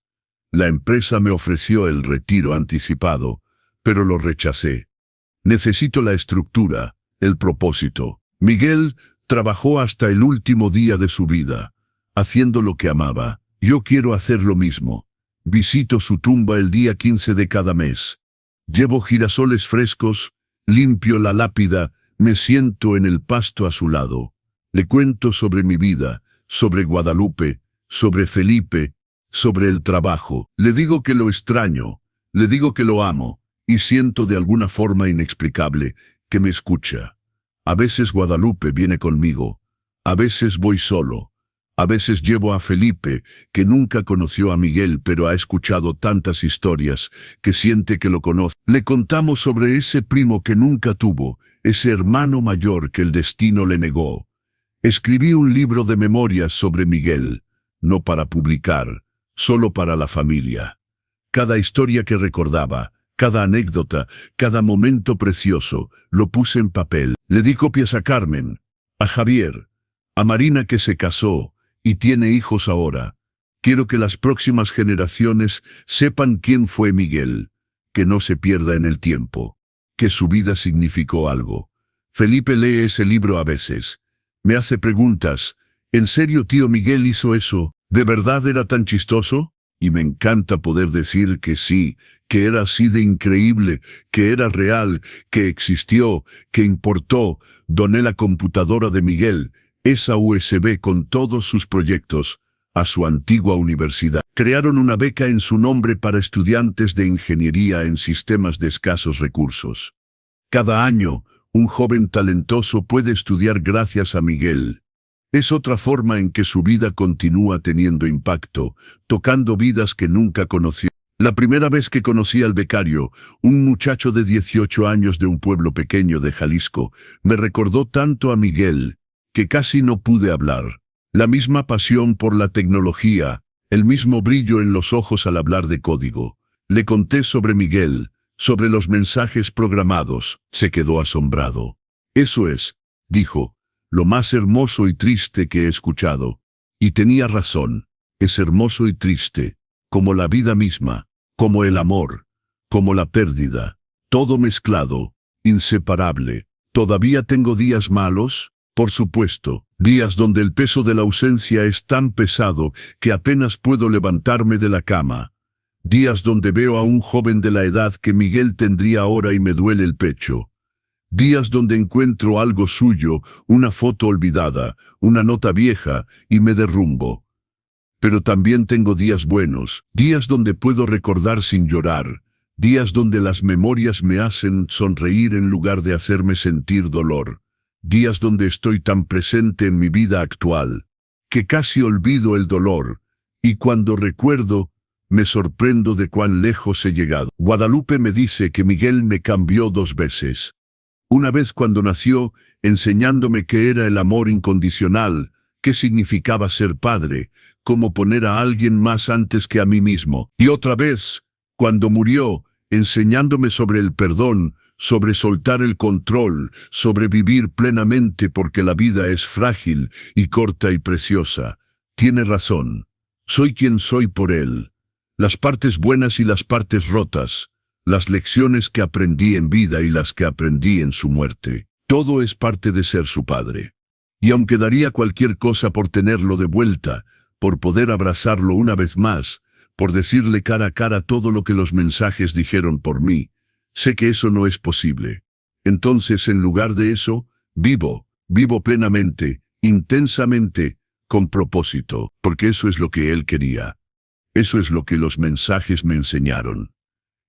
La empresa me ofreció el retiro anticipado, pero lo rechacé. Necesito la estructura, el propósito. Miguel trabajó hasta el último día de su vida, haciendo lo que amaba. Yo quiero hacer lo mismo. Visito su tumba el día 15 de cada mes. Llevo girasoles frescos, limpio la lápida, me siento en el pasto a su lado. Le cuento sobre mi vida, sobre Guadalupe, sobre Felipe, sobre el trabajo. Le digo que lo extraño, le digo que lo amo, y siento de alguna forma inexplicable que me escucha. A veces Guadalupe viene conmigo, a veces voy solo. A veces llevo a Felipe, que nunca conoció a Miguel pero ha escuchado tantas historias, que siente que lo conoce. Le contamos sobre ese primo que nunca tuvo, ese hermano mayor que el destino le negó. Escribí un libro de memorias sobre Miguel. no para publicar, solo para la familia. Cada historia que recordaba, cada anécdota, cada momento precioso, lo puse en papel. Le di copias a Carmen, a Javier, a Marina que se casó y tiene hijos ahora. Quiero que las próximas generaciones sepan quién fue Miguel, que no se pierda en el tiempo, que su vida significó algo. Felipe lee ese libro a veces. Me hace preguntas. ¿En serio tío Miguel hizo eso? ¿De verdad era tan chistoso? Y me encanta poder decir que sí, que era así de increíble, que era real, que existió, que importó. Doné la computadora de Miguel, esa USB con todos sus proyectos, a su antigua universidad. Crearon una beca en su nombre para estudiantes de ingeniería en sistemas de escasos recursos. Cada año, un joven talentoso puede estudiar gracias a Miguel. Es otra forma en que su vida continúa teniendo impacto, tocando vidas que nunca conoció. La primera vez que conocí al becario, un muchacho de 18 años de un pueblo pequeño de Jalisco, me recordó tanto a Miguel, que casi no pude hablar. La misma pasión por la tecnología, el mismo brillo en los ojos al hablar de código. Le conté sobre Miguel, sobre los mensajes programados. Se quedó asombrado. Eso es, dijo, lo más hermoso y triste que he escuchado. Y tenía razón, es hermoso y triste, como la vida misma, como el amor, como la pérdida, todo mezclado, inseparable. ¿Todavía tengo días malos? Por supuesto, días donde el peso de la ausencia es tan pesado que apenas puedo levantarme de la cama. Días donde veo a un joven de la edad que Miguel tendría ahora y me duele el pecho. Días donde encuentro algo suyo, una foto olvidada, una nota vieja, y me derrumbo. Pero también tengo días buenos, días donde puedo recordar sin llorar, días donde las memorias me hacen sonreír en lugar de hacerme sentir dolor, días donde estoy tan presente en mi vida actual, que casi olvido el dolor, y cuando recuerdo, me sorprendo de cuán lejos he llegado. Guadalupe me dice que Miguel me cambió 2 veces. Una vez cuando nació, enseñándome qué era el amor incondicional, qué significaba ser padre, cómo poner a alguien más antes que a mí mismo. Y otra vez, cuando murió, enseñándome sobre el perdón, sobre soltar el control, sobre vivir plenamente porque la vida es frágil y corta y preciosa. Tiene razón. Soy quien soy por él. Las partes buenas y las partes rotas, las lecciones que aprendí en vida y las que aprendí en su muerte. Todo es parte de ser su padre. Y aunque daría cualquier cosa por tenerlo de vuelta, por poder abrazarlo una vez más, por decirle cara a cara todo lo que los mensajes dijeron por mí, sé que eso no es posible. Entonces, en lugar de eso, vivo plenamente, intensamente, con propósito, porque eso es lo que él quería. Eso es lo que los mensajes me enseñaron.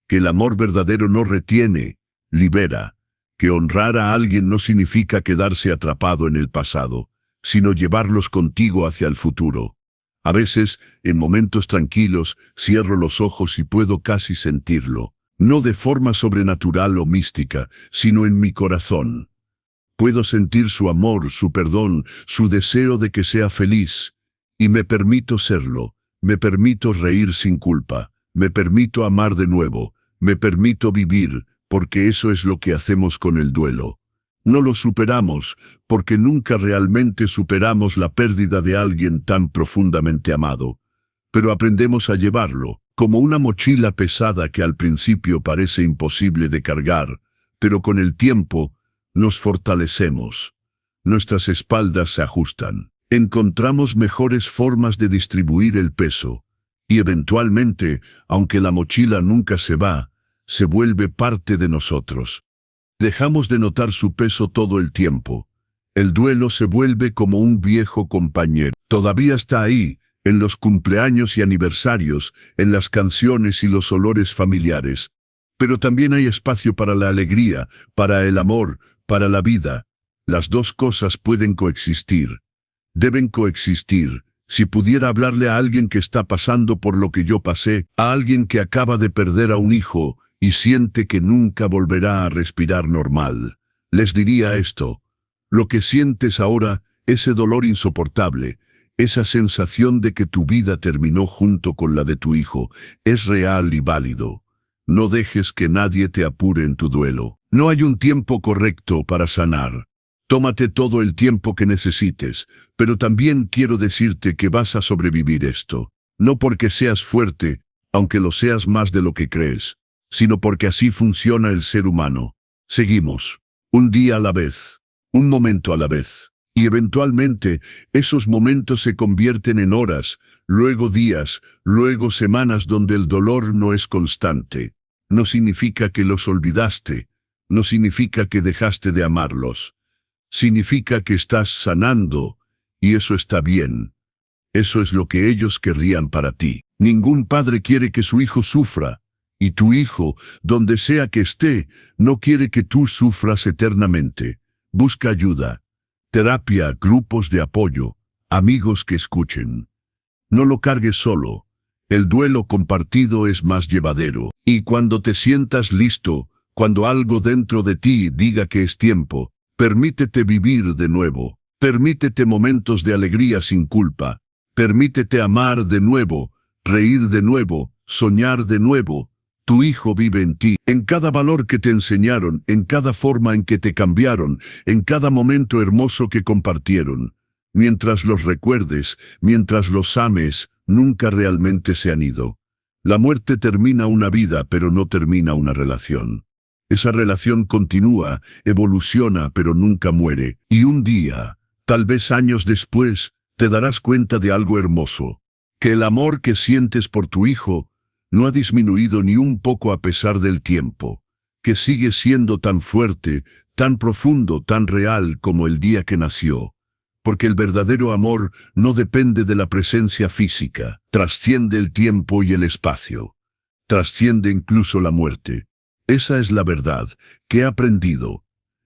Que el amor verdadero no retiene, libera. Que honrar a alguien no significa quedarse atrapado en el pasado, sino llevarlos contigo hacia el futuro. A veces, en momentos tranquilos, cierro los ojos y puedo casi sentirlo, no de forma sobrenatural o mística, sino en mi corazón. Puedo sentir su amor, su perdón, su deseo de que sea feliz, y me permito serlo, me permito reír sin culpa, me permito amar de nuevo, me permito vivir, porque eso es lo que hacemos con el duelo. No lo superamos, porque nunca realmente superamos la pérdida de alguien tan profundamente amado. Pero aprendemos a llevarlo, como una mochila pesada que al principio parece imposible de cargar, pero con el tiempo nos fortalecemos. Nuestras espaldas se ajustan. Encontramos mejores formas de distribuir el peso. Y eventualmente, aunque la mochila nunca se va, se vuelve parte de nosotros. Dejamos de notar su peso todo el tiempo. El duelo se vuelve como un viejo compañero. Todavía está ahí, en los cumpleaños y aniversarios, en las canciones y los olores familiares. Pero también hay espacio para la alegría, para el amor, para la vida. Las dos cosas pueden coexistir. Deben coexistir. Si pudiera hablarle a alguien que está pasando por lo que yo pasé, a alguien que acaba de perder a un hijo y siente que nunca volverá a respirar normal, les diría esto: lo que sientes ahora, ese dolor insoportable, Esa sensación de que tu vida terminó junto con la de tu hijo es real y válido. No dejes que nadie te apure en tu duelo. No hay un tiempo correcto para sanar. Tómate todo el tiempo que necesites, pero también quiero decirte que vas a sobrevivir esto. No porque seas fuerte, aunque lo seas más de lo que crees, sino porque así funciona el ser humano. Seguimos, un día a la vez, un momento a la vez. Y eventualmente, esos momentos se convierten en horas, luego días, luego semanas donde el dolor no es constante. No significa que los olvidaste, no significa que dejaste de amarlos. Significa que estás sanando, y eso está bien. Eso es lo que ellos querrían para ti. Ningún padre quiere que su hijo sufra, y tu hijo, donde sea que esté, no quiere que tú sufras eternamente. Busca ayuda. Terapia, grupos de apoyo, amigos que escuchen. No lo cargues solo. El duelo compartido es más llevadero. Y cuando te sientas listo, cuando algo dentro de ti diga que es tiempo, permítete vivir de nuevo. Permítete momentos de alegría sin culpa. Permítete amar de nuevo, reír de nuevo, soñar de nuevo. Tu hijo vive en ti, en cada valor que te enseñaron, en cada forma en que te cambiaron, en cada momento hermoso que compartieron. Mientras los recuerdes, mientras los ames, nunca realmente se han ido. La muerte termina una vida, pero no termina una relación. Esa relación continúa, evoluciona, pero nunca muere. Y un día, tal vez años después, te darás cuenta de algo hermoso. Que el amor que sientes por tu hijo no ha disminuido ni un poco a pesar del tiempo, que sigue siendo tan fuerte, tan profundo, tan real como el día que nació. Porque el verdadero amor no depende de la presencia física, trasciende el tiempo y el espacio, trasciende incluso la muerte. Esa es la verdad que he aprendido.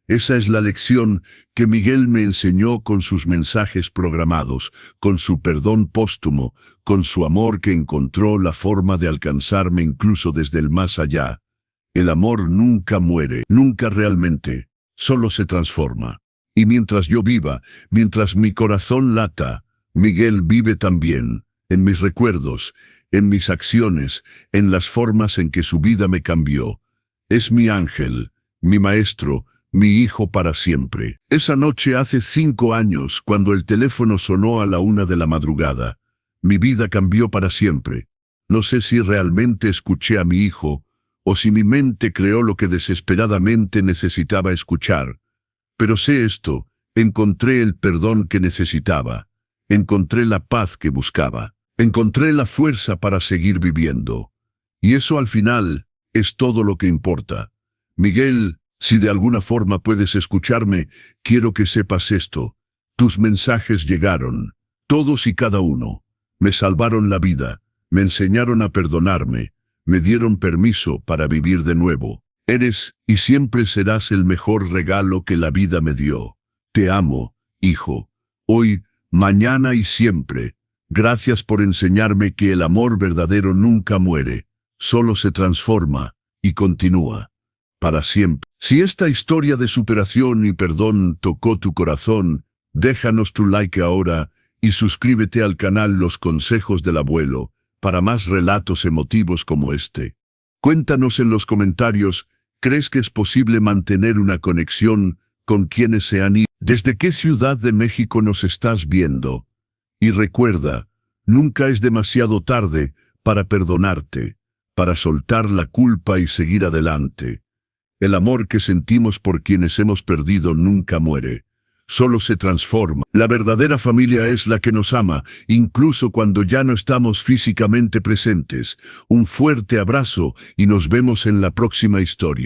Esa es la lección que Miguel me enseñó con sus mensajes programados, con su perdón póstumo, con su amor que encontró la forma de alcanzarme incluso desde el más allá. El amor nunca muere, nunca realmente, solo se transforma. Y mientras yo viva, mientras mi corazón lata, Miguel vive también, en mis recuerdos, en mis acciones, en las formas en que su vida me cambió. Es mi ángel, mi maestro, mi hijo para siempre. Esa noche hace 5 años, cuando el teléfono sonó a la 1 de la madrugada, mi vida cambió para siempre. No sé si realmente escuché a mi hijo, o si mi mente creó lo que desesperadamente necesitaba escuchar. Pero sé esto, encontré el perdón que necesitaba, encontré la paz que buscaba, encontré la fuerza para seguir viviendo. Y eso al final es todo lo que importa. Miguel, si de alguna forma puedes escucharme, quiero que sepas esto. Tus mensajes llegaron, todos y cada uno. Me salvaron la vida, me enseñaron a perdonarme, me dieron permiso para vivir de nuevo. Eres y siempre serás el mejor regalo que la vida me dio. Te amo, hijo. Hoy, mañana y siempre. Gracias por enseñarme que el amor verdadero nunca muere, solo se transforma y continúa. Para siempre. Si esta historia de superación y perdón tocó tu corazón, déjanos tu like ahora y suscríbete al canal Los Consejos del Abuelo para más relatos emotivos como este. Cuéntanos en los comentarios, ¿crees que es posible mantener una conexión con quienes se han ido? ¿Desde qué ciudad de México nos estás viendo? Y recuerda, nunca es demasiado tarde para perdonarte, para soltar la culpa y seguir adelante. El amor que sentimos por quienes hemos perdido nunca muere, solo se transforma. La verdadera familia es la que nos ama, incluso cuando ya no estamos físicamente presentes. Un fuerte abrazo y nos vemos en la próxima historia.